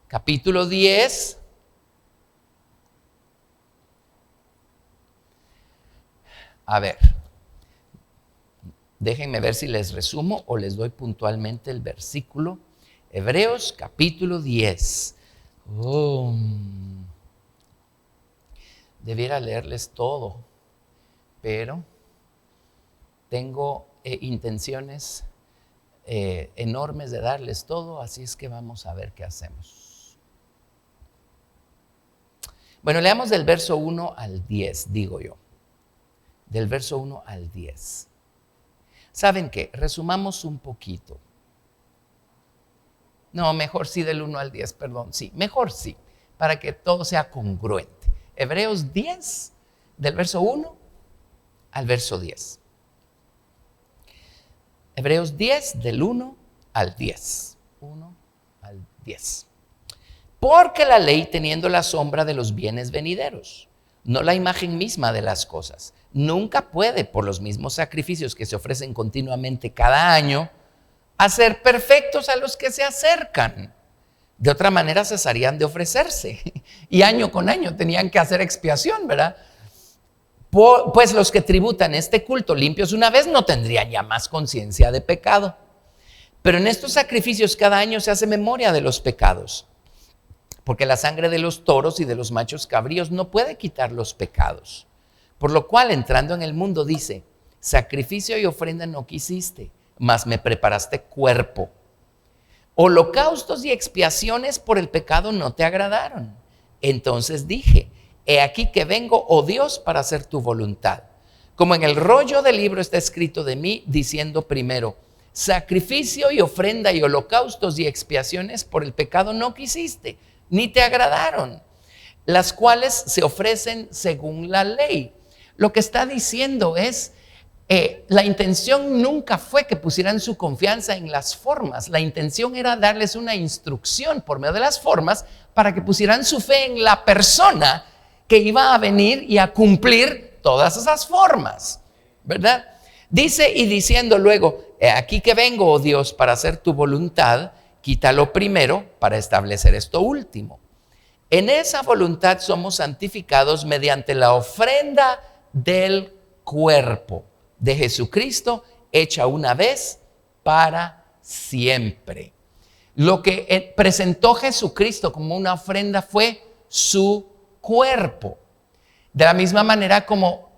capítulo 10. A ver, déjenme ver si les resumo o les doy puntualmente el versículo. Hebreos capítulo 10. Debiera leerles todo, pero tengo intenciones enormes de darles todo, así es que vamos a ver qué hacemos. Bueno, leamos del verso 1 al 10, digo yo. Del verso 1 al 10. ¿Saben qué? Resumamos un poquito. No, mejor sí del 1 al 10, perdón. Sí, mejor sí, para que todo sea congruente. Hebreos 10, del verso 1 al verso 10. Hebreos 10, del 1 al 10. 1 al 10. Porque la ley, teniendo la sombra de los bienes venideros, no la imagen misma de las cosas, nunca puede, por los mismos sacrificios que se ofrecen continuamente cada año, hacer perfectos a los que se acercan. De otra manera cesarían de ofrecerse y año con año tenían que hacer expiación, ¿verdad? Pues los que tributan este culto limpios una vez no tendrían ya más conciencia de pecado. Pero en estos sacrificios cada año se hace memoria de los pecados, porque la sangre de los toros y de los machos cabríos no puede quitar los pecados. Por lo cual, entrando en el mundo, dice, sacrificio y ofrenda no quisiste, mas me preparaste cuerpo. Holocaustos y expiaciones por el pecado no te agradaron. Entonces dije, he aquí que vengo, oh Dios, para hacer tu voluntad. Como en el rollo del libro está escrito de mí, diciendo primero, sacrificio y ofrenda y holocaustos y expiaciones por el pecado no quisiste, ni te agradaron, las cuales se ofrecen según la ley. Lo que está diciendo es, la intención nunca fue que pusieran su confianza en las formas. La intención era darles una instrucción por medio de las formas para que pusieran su fe en la persona que iba a venir y a cumplir todas esas formas, ¿verdad? Dice y diciendo luego, aquí que vengo, oh Dios, para hacer tu voluntad, quítalo primero para establecer esto último. En esa voluntad somos santificados mediante la ofrenda del cuerpo de Jesucristo, hecha una vez para siempre. Lo que presentó Jesucristo como una ofrenda fue su cuerpo. De la misma manera como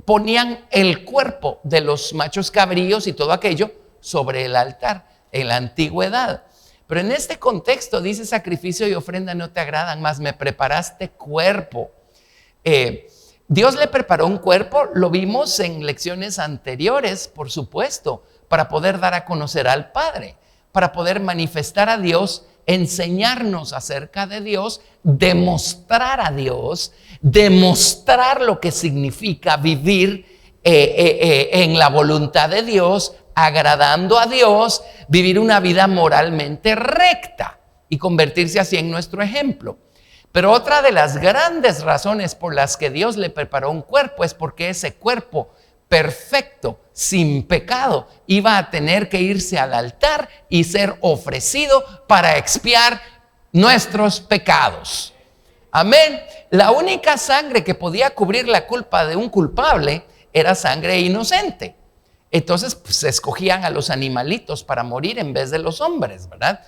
ponían el cuerpo de los machos cabríos y todo aquello sobre el altar en la antigüedad. Pero en este contexto dice, sacrificio y ofrenda no te agradan, mas me preparaste cuerpo. Dios le preparó un cuerpo, lo vimos en lecciones anteriores, por supuesto, para poder dar a conocer al Padre. para poder manifestar a Dios, enseñarnos acerca de Dios, demostrar a Dios, demostrar lo que significa vivir en la voluntad de Dios, agradando a Dios, vivir una vida moralmente recta y convertirse así en nuestro ejemplo. Pero otra de las grandes razones por las que Dios le preparó un cuerpo es porque ese cuerpo perfecto, sin pecado, iba a tener que irse al altar y ser ofrecido para expiar nuestros pecados. Amén. La única sangre que podía cubrir la culpa de un culpable era sangre inocente. Entonces, pues, se escogían a los animalitos para morir en vez de los hombres, ¿verdad?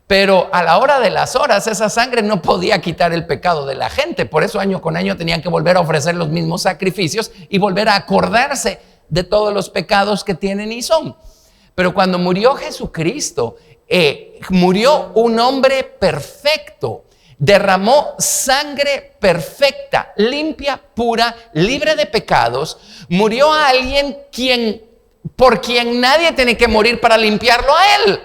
Pero a la hora de las horas, esa sangre no podía quitar el pecado de la gente. Por eso año con año tenían que volver a ofrecer los mismos sacrificios y volver a acordarse de todos los pecados que tienen y son. Pero cuando murió Jesucristo, murió un hombre perfecto. Derramó sangre perfecta, limpia, pura, libre de pecados. Murió a alguien por quien nadie tiene que morir para limpiarlo a él.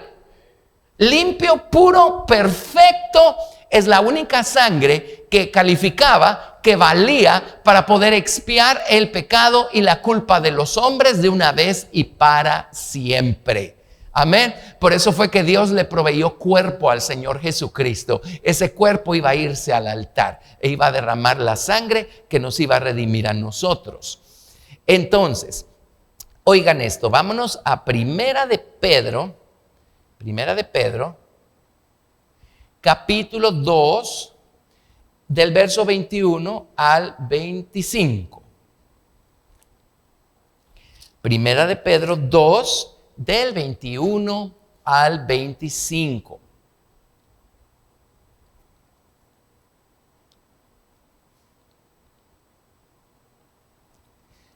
Limpio, puro, perfecto, es la única sangre que calificaba, que valía para poder expiar el pecado y la culpa de los hombres de una vez y para siempre. Amén. Por eso fue que Dios le proveyó cuerpo al Señor Jesucristo. Ese cuerpo iba a irse al altar e iba a derramar la sangre que nos iba a redimir a nosotros. Entonces, oigan esto, vámonos a Primera de Pedro, capítulo 2, del verso 21 al 25. Primera de Pedro 2, del 21 al 25.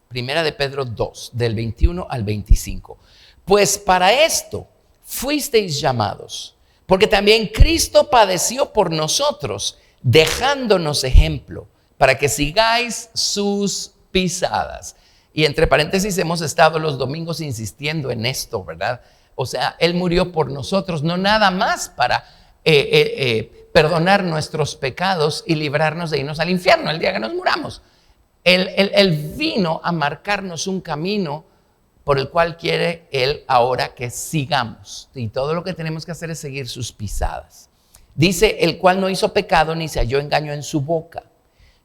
Primera de Pedro 2, del 21 al 25. Pues para esto fuisteis llamados, porque también Cristo padeció por nosotros, dejándonos ejemplo, para que sigáis sus pisadas. Y entre paréntesis hemos estado los domingos insistiendo en esto, ¿verdad? O sea, Él murió por nosotros, no nada más para perdonar nuestros pecados y librarnos de irnos al infierno el día que nos muramos. Él vino a marcarnos un camino por el cual quiere Él ahora que sigamos. Y todo lo que tenemos que hacer es seguir sus pisadas. Dice, el cual no hizo pecado ni se halló engaño en su boca,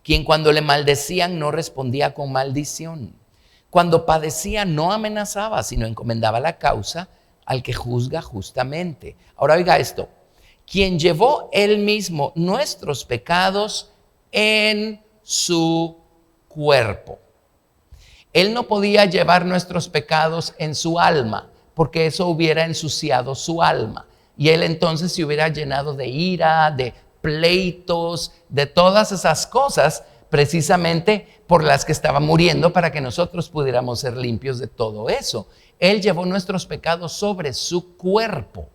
quien cuando le maldecían no respondía con maldición. Cuando padecía no amenazaba, sino encomendaba la causa al que juzga justamente. Ahora oiga esto, quien llevó Él mismo nuestros pecados en su cuerpo. Él no podía llevar nuestros pecados en su alma, porque eso hubiera ensuciado su alma. Y Él entonces se hubiera llenado de ira, de pleitos, de todas esas cosas, precisamente por las que estaba muriendo, para que nosotros pudiéramos ser limpios de todo eso. Él llevó nuestros pecados sobre su cuerpo.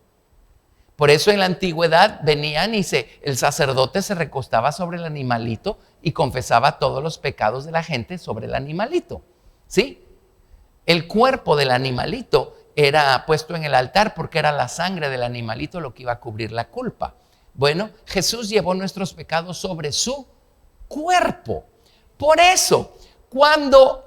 Por eso en la antigüedad venían y el sacerdote se recostaba sobre el animalito y confesaba todos los pecados de la gente sobre el animalito. ¿Sí? El cuerpo del animalito era puesto en el altar porque era la sangre del animalito lo que iba a cubrir la culpa. Bueno, Jesús llevó nuestros pecados sobre su cuerpo. Por eso, cuando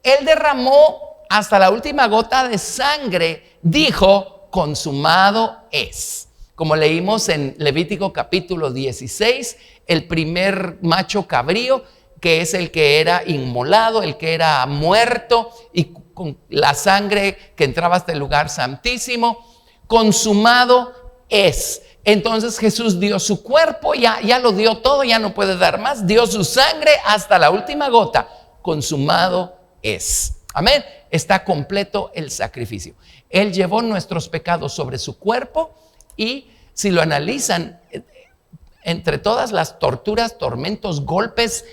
Él derramó hasta la última gota de sangre, dijo, consumado es. Como leímos en Levítico capítulo 16, el primer macho cabrío, que es el que era inmolado, el que era muerto, y con la sangre que entraba hasta el lugar santísimo, consumado es. Entonces Jesús dio su cuerpo, ya lo dio todo, ya no puede dar más, dio su sangre hasta la última gota, consumado es. Amén, está completo el sacrificio. Él llevó nuestros pecados sobre su cuerpo y si lo analizan, entre todas las torturas, tormentos, golpes,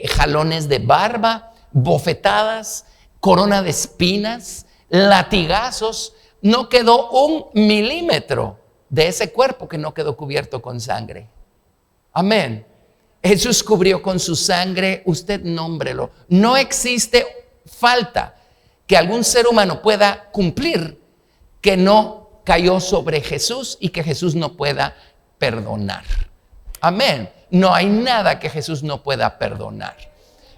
jalones de barba, bofetadas, corona de espinas, latigazos, no quedó un milímetro de ese cuerpo que no quedó cubierto con sangre. Amén. Jesús cubrió con su sangre, usted nómbrelo. No existe falta que algún ser humano pueda cumplir que no cayó sobre Jesús y que Jesús no pueda perdonar. Amén. No hay nada que Jesús no pueda perdonar.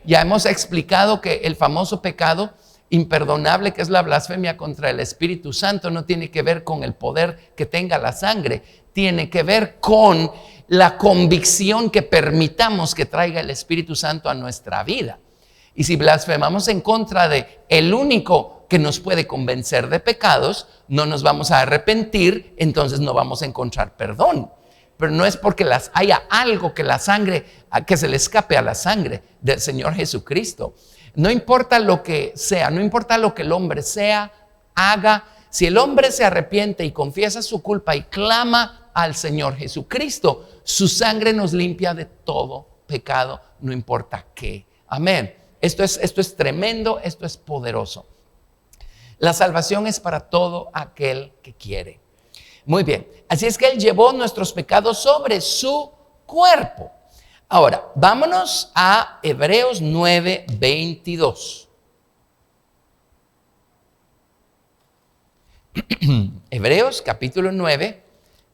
Ya hemos explicado que el famoso pecado imperdonable, que es la blasfemia contra el Espíritu Santo, no tiene que ver con el poder que tenga la sangre, tiene que ver con la convicción que permitamos que traiga el Espíritu Santo a nuestra vida. Y si blasfemamos en contra de el único que nos puede convencer de pecados, no nos vamos a arrepentir, entonces no vamos a encontrar perdón. Pero no es porque haya algo que la sangre, que se le escape a la sangre del Señor Jesucristo. No importa lo que sea, no importa lo que el hombre sea, haga. Si el hombre se arrepiente y confiesa su culpa y clama al Señor Jesucristo, su sangre nos limpia de todo pecado, no importa qué. Amén. Esto es tremendo, esto es poderoso. La salvación es para todo aquel que quiere. Muy bien, así es que Él llevó nuestros pecados sobre su cuerpo. Ahora, vámonos a Hebreos 9:22. Hebreos capítulo 9,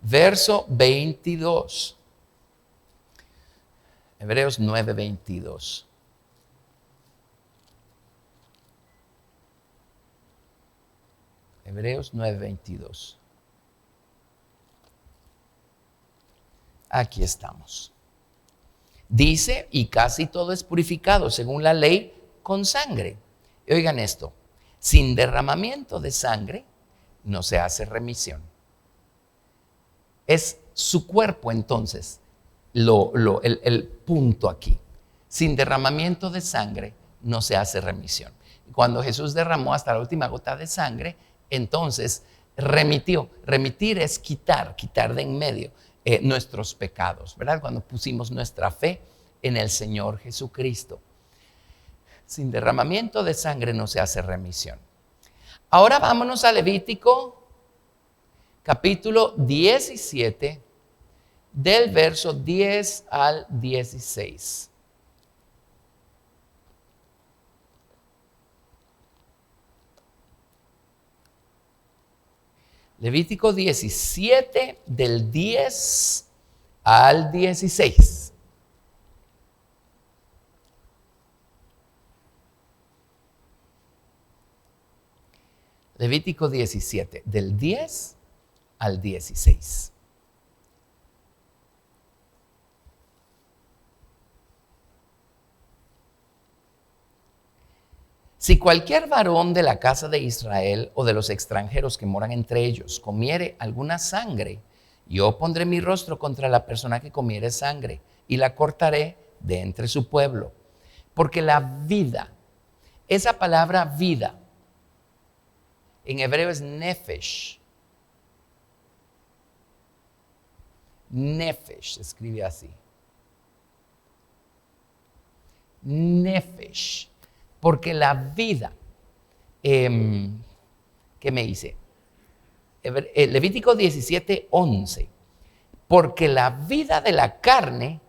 verso 22. Hebreos 9:22. Hebreos 9:22. Aquí estamos. Dice, y casi todo es purificado según la ley con sangre. Y oigan esto, sin derramamiento de sangre no se hace remisión. Es su cuerpo entonces el punto aquí. Sin derramamiento de sangre no se hace remisión. Cuando Jesús derramó hasta la última gota de sangre, entonces remitió. Remitir es quitar de en medio nuestros pecados, ¿verdad? Cuando pusimos nuestra fe en el Señor Jesucristo. Sin derramamiento de sangre no se hace remisión. Ahora vámonos a Levítico capítulo 17 del verso 10 al 16. Levítico 17 del 10 al 16. Levítico 17 del 10 al 16. Si cualquier varón de la casa de Israel o de los extranjeros que moran entre ellos comiere alguna sangre, yo pondré mi rostro contra la persona que comiere sangre y la cortaré de entre su pueblo. Porque la vida, esa palabra vida, en hebreo es nefesh. Nefesh se escribe así. Nefesh. Porque la vida, ¿qué me dice? Levítico 17:11. Porque la vida de la carne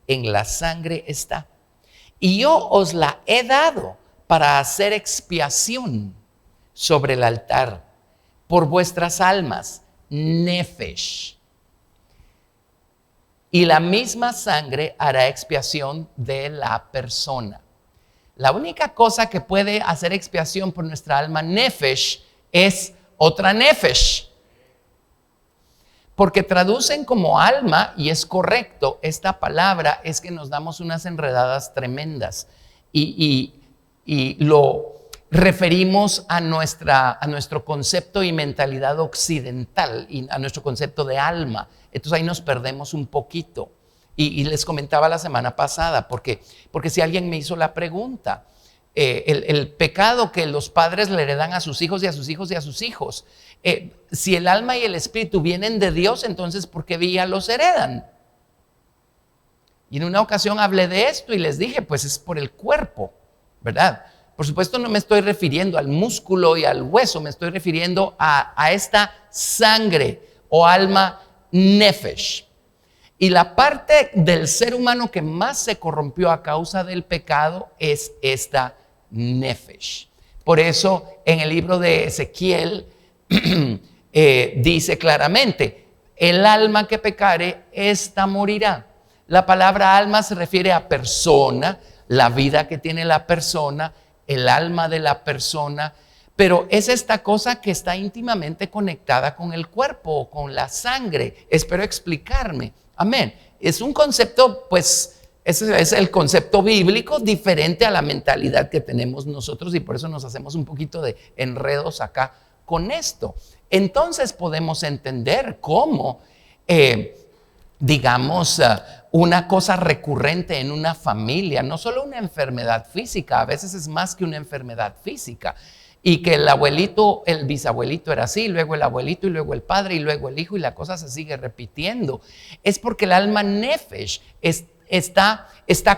en la sangre está. Y yo os la he dado para hacer expiación sobre el altar por vuestras almas, nefesh. Y la misma sangre hará expiación de la persona. La única cosa que puede hacer expiación por nuestra alma nefesh es otra nefesh. Porque traducen como alma, y es correcto, esta palabra es que nos damos unas enredadas tremendas. Y lo referimos a nuestro concepto y mentalidad occidental y a nuestro concepto de alma. Entonces ahí nos perdemos un poquito. Y les comentaba la semana pasada, porque si alguien me hizo la pregunta, el pecado que los padres le heredan a sus hijos y a sus hijos y a sus hijos, si el alma y el espíritu vienen de Dios, entonces ¿por qué vía los heredan? Y en una ocasión hablé de esto y les dije, pues es por el cuerpo, ¿verdad? Por supuesto no me estoy refiriendo al músculo y al hueso, me estoy refiriendo a esta sangre o alma nefesh. Y la parte del ser humano que más se corrompió a causa del pecado es esta nefesh. Por eso en el libro de Ezequiel dice claramente, el alma que pecare, ésta morirá. La palabra alma se refiere a persona, la vida que tiene la persona, el alma de la persona, pero es esta cosa que está íntimamente conectada con el cuerpo, con la sangre. Espero explicarme. Amén. Es un concepto, pues, ese es el concepto bíblico diferente a la mentalidad que tenemos nosotros y por eso nos hacemos un poquito de enredos acá con esto. Entonces podemos entender cómo, una cosa recurrente en una familia, no solo una enfermedad física, a veces es más que una enfermedad física, y que el abuelito, el bisabuelito era así, luego el abuelito y luego el padre y luego el hijo y la cosa se sigue repitiendo. Es porque el alma nefesh está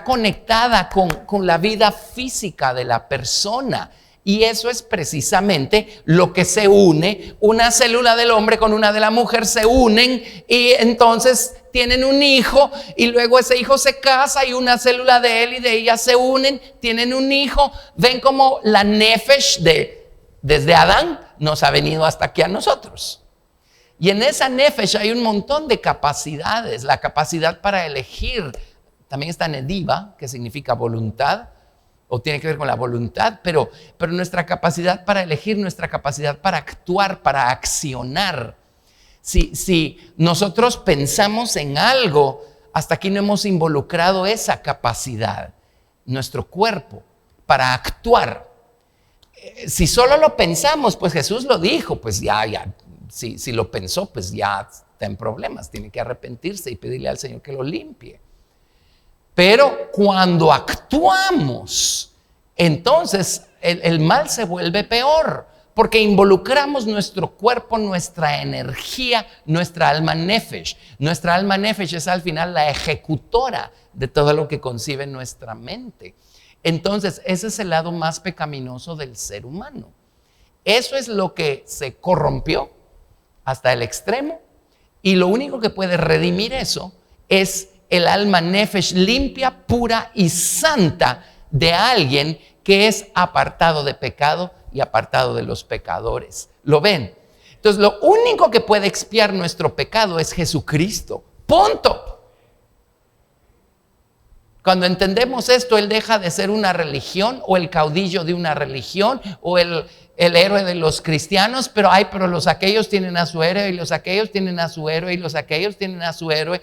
conectada con la vida física de la persona. Y eso es precisamente lo que se une. Una célula del hombre con una de la mujer se unen y entonces tienen un hijo y luego ese hijo se casa y una célula de él y de ella se unen, tienen un hijo. Ven como la nefesh desde Adán nos ha venido hasta aquí a nosotros. Y en esa nefesh hay un montón de capacidades. La capacidad para elegir, también está nediva, que significa voluntad, o tiene que ver con la voluntad, pero nuestra capacidad para elegir, nuestra capacidad para actuar, para accionar. Si nosotros pensamos en algo, hasta aquí no hemos involucrado esa capacidad, nuestro cuerpo, para actuar. Si solo lo pensamos, pues Jesús lo dijo, pues ya, si lo pensó, pues ya está en problemas, tiene que arrepentirse y pedirle al Señor que lo limpie. Pero cuando actuamos, entonces el mal se vuelve peor, porque involucramos nuestro cuerpo, nuestra energía, nuestra alma nefesh. Nuestra alma nefesh es al final la ejecutora de todo lo que concibe nuestra mente. Entonces, ese es el lado más pecaminoso del ser humano. Eso es lo que se corrompió hasta el extremo, y lo único que puede redimir eso es el alma nefesh limpia, pura y santa de alguien que es apartado de pecado y apartado de los pecadores. ¿Lo ven? Entonces, lo único que puede expiar nuestro pecado es Jesucristo. Punto. Cuando entendemos esto, Él deja de ser una religión o el caudillo de una religión o el héroe de los cristianos, pero los aquellos tienen a su héroe y los aquellos tienen a su héroe y los aquellos tienen a su héroe.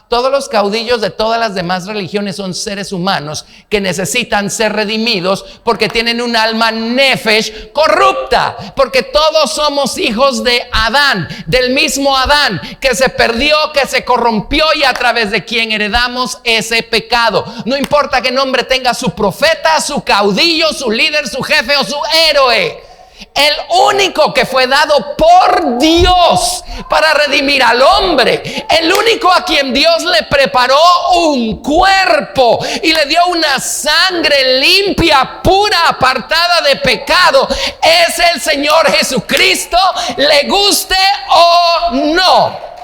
Todos los caudillos de todas las demás religiones son seres humanos que necesitan ser redimidos porque tienen un alma nefesh corrupta, porque todos somos hijos de Adán, del mismo Adán que se perdió, que se corrompió y a través de quien heredamos ese pecado. No importa qué nombre tenga su profeta, su caudillo, su líder, su jefe o su héroe. El único que fue dado por Dios para redimir al hombre, el único a quien Dios le preparó un cuerpo y le dio una sangre limpia, pura, apartada de pecado, es el Señor Jesucristo, le guste o no.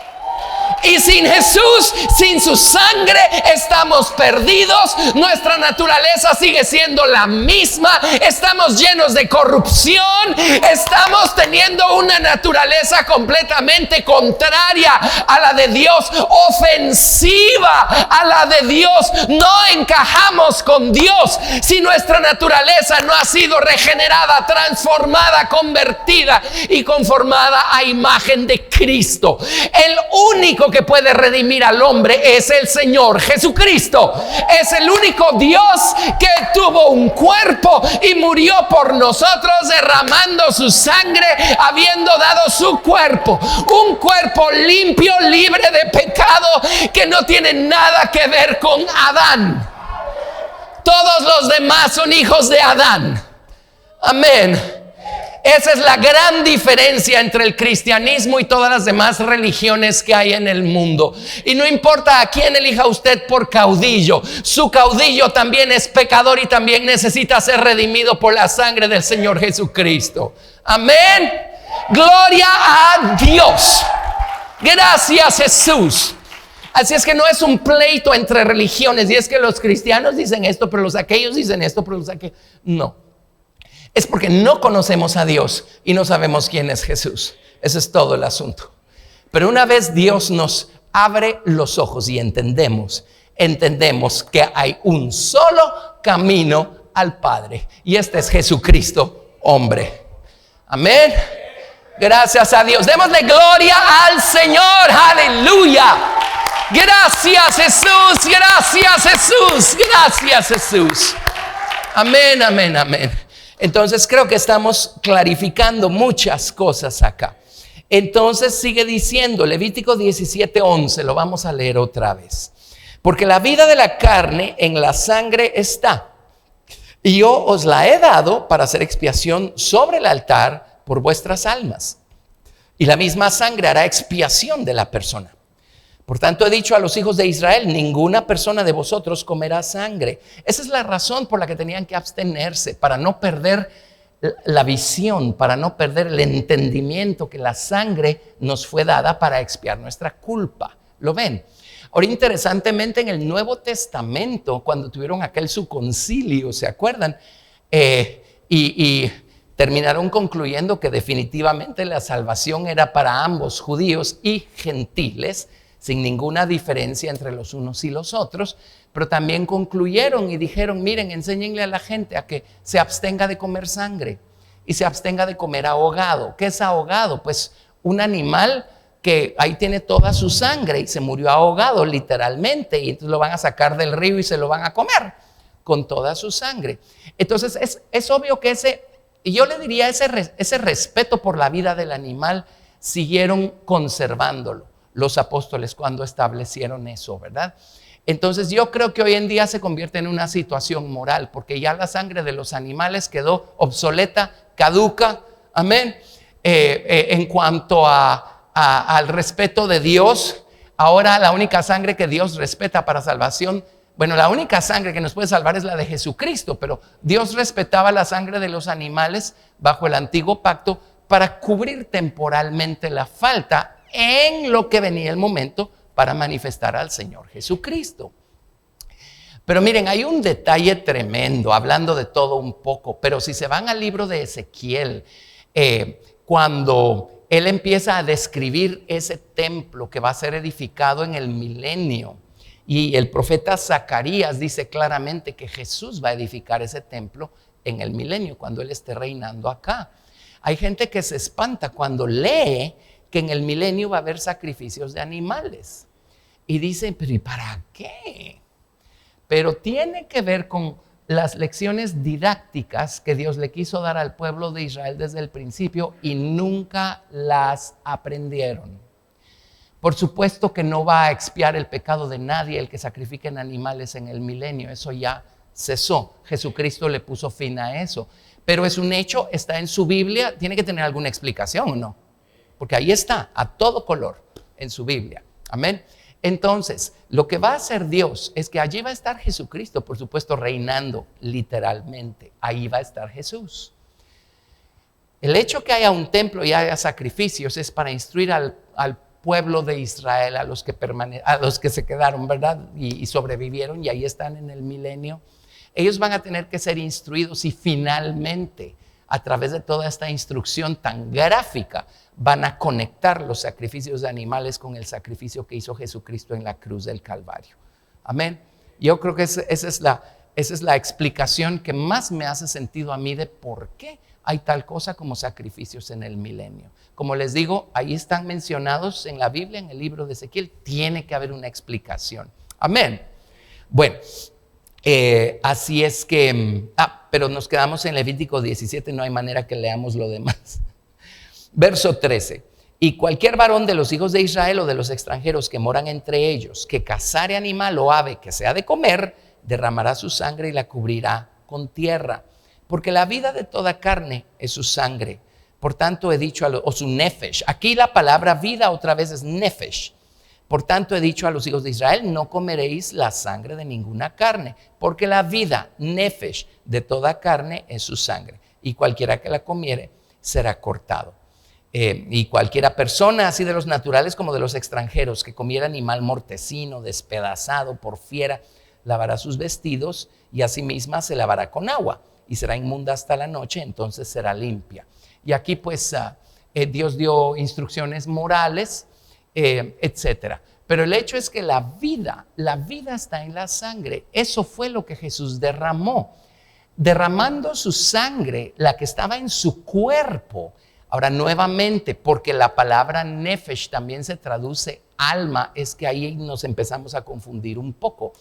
Y sin Jesús, sin su sangre, estamos perdidos. Nuestra naturaleza sigue siendo la misma. Estamos llenos de corrupción. Estamos teniendo una naturaleza completamente contraria a la de Dios, ofensiva a la de Dios. No encajamos con Dios si nuestra naturaleza no ha sido regenerada, transformada, convertida y conformada a imagen de Cristo. El único que puede redimir al hombre es el Señor Jesucristo. Es el único Dios que tuvo un cuerpo y murió por nosotros, derramando su sangre, habiendo dado su cuerpo, un cuerpo limpio, libre de pecado, que no tiene nada que ver con Adán. Todos los demás son hijos de Adán. Amén. Esa es la gran diferencia entre el cristianismo y todas las demás religiones que hay en el mundo. Y no importa a quién elija usted por caudillo, su caudillo también es pecador y también necesita ser redimido por la sangre del Señor Jesucristo. Amén. Gloria a Dios. Gracias, Jesús. Así es que no es un pleito entre religiones. Y es que los cristianos dicen esto, pero los aquellos dicen esto, pero los aquellos no. Es porque no conocemos a Dios y no sabemos quién es Jesús. Ese es todo el asunto. Pero una vez Dios nos abre los ojos y entendemos que hay un solo camino al Padre. Y este es Jesucristo, hombre. Amén. Gracias a Dios. Démosle gloria al Señor. Aleluya. Gracias Jesús. Gracias Jesús. Gracias Jesús. Amén, amén, amén. Entonces creo que estamos clarificando muchas cosas acá. Entonces sigue diciendo Levítico 17:11, lo vamos a leer otra vez. Porque la vida de la carne en la sangre está, y yo os la he dado para hacer expiación sobre el altar por vuestras almas. Y la misma sangre hará expiación de la persona. Por tanto he dicho a los hijos de Israel, ninguna persona de vosotros comerá sangre. Esa es la razón por la que tenían que abstenerse, para no perder la visión, para no perder el entendimiento que la sangre nos fue dada para expiar nuestra culpa. ¿Lo ven? Ahora, interesantemente, en el Nuevo Testamento, cuando tuvieron aquel su concilio, ¿se acuerdan? Y terminaron concluyendo que definitivamente la salvación era para ambos, judíos y gentiles, sin ninguna diferencia entre los unos y los otros, pero también concluyeron y dijeron, miren, enséñenle a la gente a que se abstenga de comer sangre y se abstenga de comer ahogado. ¿Qué es ahogado? Pues un animal que ahí tiene toda su sangre y se murió ahogado literalmente, y entonces lo van a sacar del río y se lo van a comer con toda su sangre. Entonces es obvio que yo le diría ese respeto por la vida del animal siguieron conservándolo los apóstoles cuando establecieron eso, ¿verdad? Entonces yo creo que hoy en día se convierte en una situación moral, porque ya la sangre de los animales quedó obsoleta, caduca, amén. En cuanto al respeto de Dios, ahora la única sangre que Dios respeta para salvación, bueno, la única sangre que nos puede salvar es la de Jesucristo, pero Dios respetaba la sangre de los animales bajo el antiguo pacto para cubrir temporalmente la falta en lo que venía el momento para manifestar al Señor Jesucristo. Pero miren, hay un detalle tremendo, hablando de todo un poco, pero si se van al libro de Ezequiel, cuando él empieza a describir ese templo que va a ser edificado en el milenio, y el profeta Zacarías dice claramente que Jesús va a edificar ese templo en el milenio, cuando él esté reinando acá. Hay gente que se espanta cuando lee que en el milenio va a haber sacrificios de animales. Y dicen, pero ¿y para qué? Pero tiene que ver con las lecciones didácticas que Dios le quiso dar al pueblo de Israel desde el principio y nunca las aprendieron. Por supuesto que no va a expiar el pecado de nadie el que sacrifiquen animales en el milenio. Eso ya cesó. Jesucristo le puso fin a eso. Pero es un hecho, está en su Biblia, tiene que tener alguna explicación, ¿o no? Porque ahí está, a todo color, en su Biblia. Amén. Entonces, lo que va a hacer Dios es que allí va a estar Jesucristo, por supuesto, reinando literalmente. Ahí va a estar Jesús. El hecho que haya un templo y haya sacrificios es para instruir al pueblo de Israel, a los que se quedaron, ¿verdad? Y sobrevivieron y ahí están en el milenio. Ellos van a tener que ser instruidos y finalmente, a través de toda esta instrucción tan gráfica, van a conectar los sacrificios de animales con el sacrificio que hizo Jesucristo en la cruz del Calvario. Amén. Yo creo que esa es la explicación que más me hace sentido a mí de por qué hay tal cosa como sacrificios en el milenio. Como les digo, ahí están mencionados en la Biblia, en el libro de Ezequiel. Tiene que haber una explicación. Amén. Bueno, así es que, pero nos quedamos en Levítico 17, no hay manera que leamos lo demás. Verso 13. Y cualquier varón de los hijos de Israel o de los extranjeros que moran entre ellos, que cazare animal o ave que sea de comer, derramará su sangre y la cubrirá con tierra. Porque la vida de toda carne es su sangre. Por tanto he dicho, o su nefesh. Aquí la palabra vida otra vez es nefesh. Por tanto he dicho a los hijos de Israel, no comeréis la sangre de ninguna carne, porque la vida, nefesh, de toda carne es su sangre. Y cualquiera que la comiere será cortado. Y cualquiera persona, así de los naturales como de los extranjeros, que comiera animal mortecino, despedazado por fiera, lavará sus vestidos y asimisma se lavará con agua y será inmunda hasta la noche, entonces será limpia. Y aquí pues Dios dio instrucciones morales, etcétera. Pero el hecho es que la vida está en la sangre. Eso fue lo que Jesús derramó. Derramando su sangre, la que estaba en su cuerpo. Ahora, nuevamente, porque la palabra nefesh también se traduce alma, es que ahí nos empezamos a confundir un poco.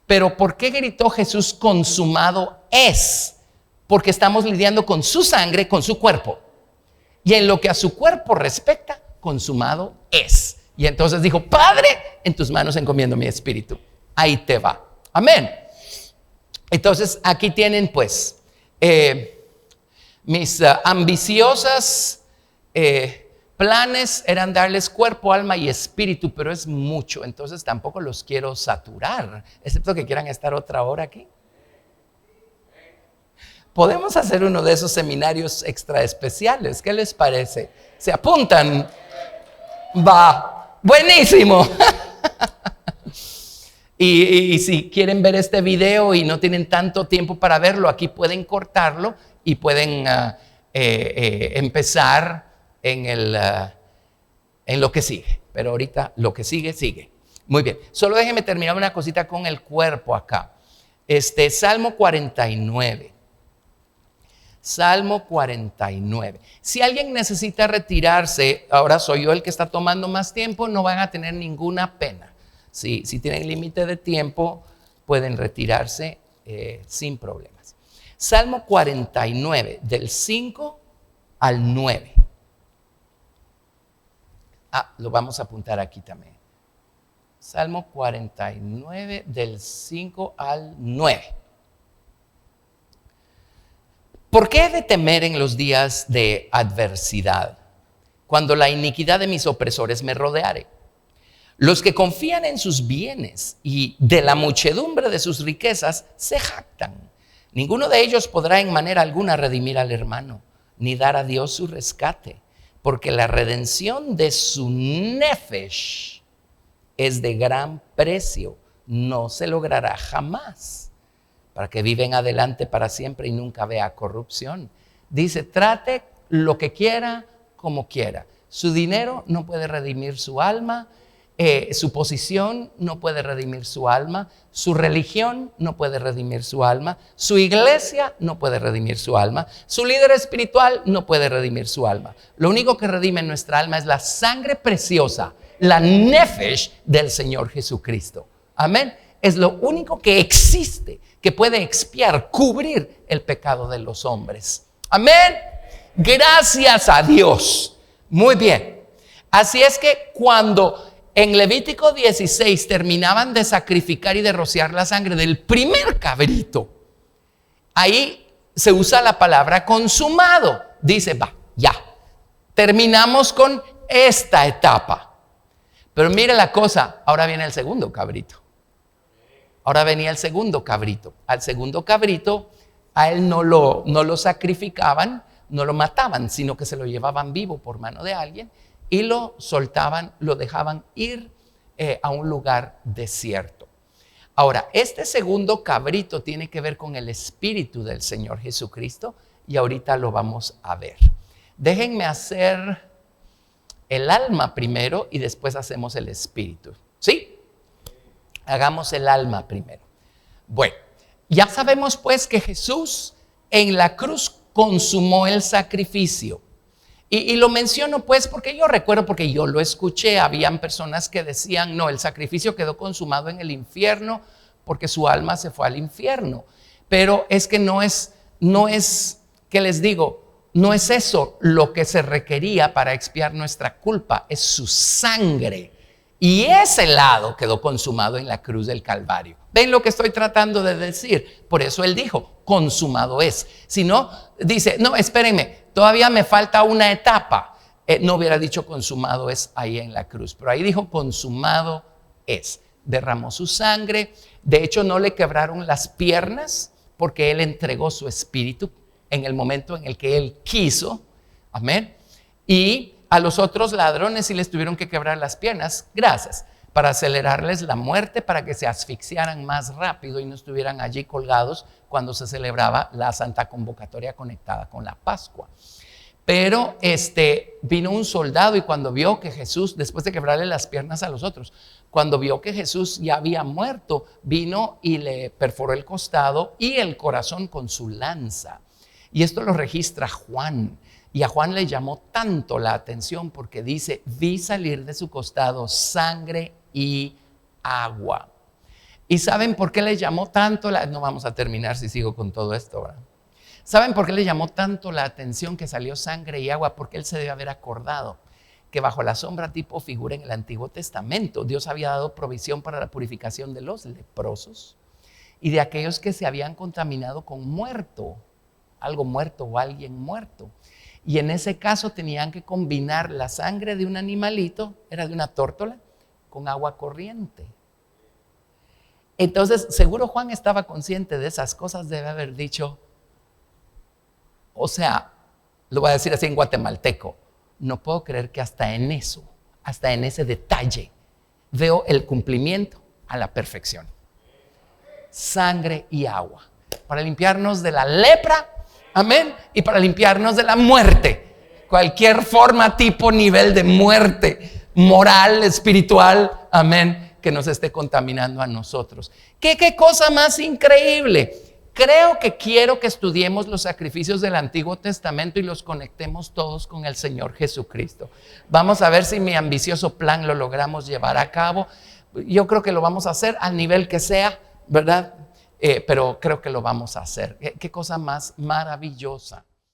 Pero ¿por qué gritó Jesús consumado es? Porque estamos lidiando con su sangre, con su cuerpo. Y en lo que a su cuerpo respecta, consumado es. Y entonces dijo, Padre, en tus manos encomiendo mi espíritu. Ahí te va. Amén. Entonces aquí tienen pues mis ambiciosas planes eran darles cuerpo, alma y espíritu, pero es mucho. Entonces tampoco los quiero saturar, excepto que quieran estar otra hora aquí. Podemos hacer uno de esos seminarios extra especiales. ¿Qué les parece? ¿Se apuntan? Va, buenísimo. Y si quieren ver este video y no tienen tanto tiempo para verlo, aquí pueden cortarlo y pueden empezar en lo que sigue. Pero ahorita lo que sigue, sigue. Muy bien. Solo déjenme terminar una cosita con el cuerpo acá. Salmo 49. Salmo 49. Si alguien necesita retirarse, ahora soy yo el que está tomando más tiempo, no van a tener ninguna pena. Si tienen límite de tiempo, pueden retirarse sin problemas. Salmo 49, del 5 al 9. Lo vamos a apuntar aquí también. Salmo 49, del 5 al 9. ¿Por qué he de temer en los días de adversidad, cuando la iniquidad de mis opresores me rodeare? Los que confían en sus bienes y de la muchedumbre de sus riquezas se jactan. Ninguno de ellos podrá en manera alguna redimir al hermano, ni dar a Dios su rescate, porque la redención de su nefesh es de gran precio, no se logrará jamás, para que viven adelante para siempre y nunca vea corrupción. Dice, trate lo que quiera como quiera. Su dinero no puede redimir su alma. Su posición no puede redimir su alma, su religión no puede redimir su alma, su iglesia no puede redimir su alma, su líder espiritual no puede redimir su alma. Lo único que redime nuestra alma es la sangre preciosa, la nefesh del Señor Jesucristo. Amén. Es lo único que existe que puede expiar, cubrir el pecado de los hombres. Amén. Gracias a Dios. Muy bien. Así es que cuando en Levítico 16 terminaban de sacrificar y de rociar la sangre del primer cabrito, ahí se usa la palabra consumado. Dice, va, ya, terminamos con esta etapa. Pero mire la cosa, ahora viene el segundo cabrito. Ahora venía el segundo cabrito. Al segundo cabrito, a él no lo sacrificaban, no lo mataban, sino que se lo llevaban vivo por mano de alguien y lo soltaban, lo dejaban ir a un lugar desierto. Ahora, este segundo cabrito tiene que ver con el Espíritu del Señor Jesucristo y ahorita lo vamos a ver. Déjenme hacer el alma primero y después hacemos el Espíritu. ¿Sí? Hagamos el alma primero. Bueno, ya sabemos pues que Jesús en la cruz consumó el sacrificio. Y lo menciono pues porque yo recuerdo, porque yo lo escuché, habían personas que decían, no, el sacrificio quedó consumado en el infierno porque su alma se fue al infierno. Pero es que no es, ¿qué les digo? No es eso lo que se requería para expiar nuestra culpa, es su sangre. Y ese lado quedó consumado en la cruz del Calvario. ¿Ven lo que estoy tratando de decir? Por eso él dijo, consumado es. Si no, dice, no, espérenme, todavía me falta una etapa. No hubiera dicho consumado es ahí en la cruz, pero ahí dijo consumado es. Derramó su sangre. De hecho, no le quebraron las piernas porque él entregó su espíritu en el momento en el que él quiso. Amén. Y a los otros ladrones sí les tuvieron que quebrar las piernas, gracias, para acelerarles la muerte, para que se asfixiaran más rápido y no estuvieran allí colgados cuando se celebraba la Santa Convocatoria conectada con la Pascua. Pero vino un soldado y cuando vio que Jesús, después de quebrarle las piernas a los otros, cuando vio que Jesús ya había muerto, vino y le perforó el costado y el corazón con su lanza. Y esto lo registra Juan. Y a Juan le llamó tanto la atención porque dice, vi salir de su costado sangre y agua. ¿Y saben por qué le llamó tanto no vamos a terminar si sigo con todo esto, ¿verdad? ¿Saben por qué le llamó tanto la atención que salió sangre y agua? Porque él se debe haber acordado que bajo la sombra tipo figura en el Antiguo Testamento, Dios había dado provisión para la purificación de los leprosos y de aquellos que se habían contaminado con muerto, algo muerto o alguien muerto. Y en ese caso tenían que combinar la sangre de un animalito, era de una tórtola, con agua corriente. Entonces, seguro Juan estaba consciente de esas cosas, debe haber dicho, o sea, lo voy a decir así en guatemalteco, no puedo creer que hasta en eso, hasta en ese detalle, veo el cumplimiento a la perfección. Sangre y agua, para limpiarnos de la lepra, amén, y para limpiarnos de la muerte, cualquier forma, tipo, nivel de muerte, moral, espiritual, amén, que nos esté contaminando a nosotros. ¿Qué cosa más increíble? Creo que quiero que estudiemos los sacrificios del Antiguo Testamento y los conectemos todos con el Señor Jesucristo. Vamos a ver si mi ambicioso plan lo logramos llevar a cabo. Yo creo que lo vamos a hacer al nivel que sea, ¿verdad? Pero creo que lo vamos a hacer. Qué cosa más maravillosa.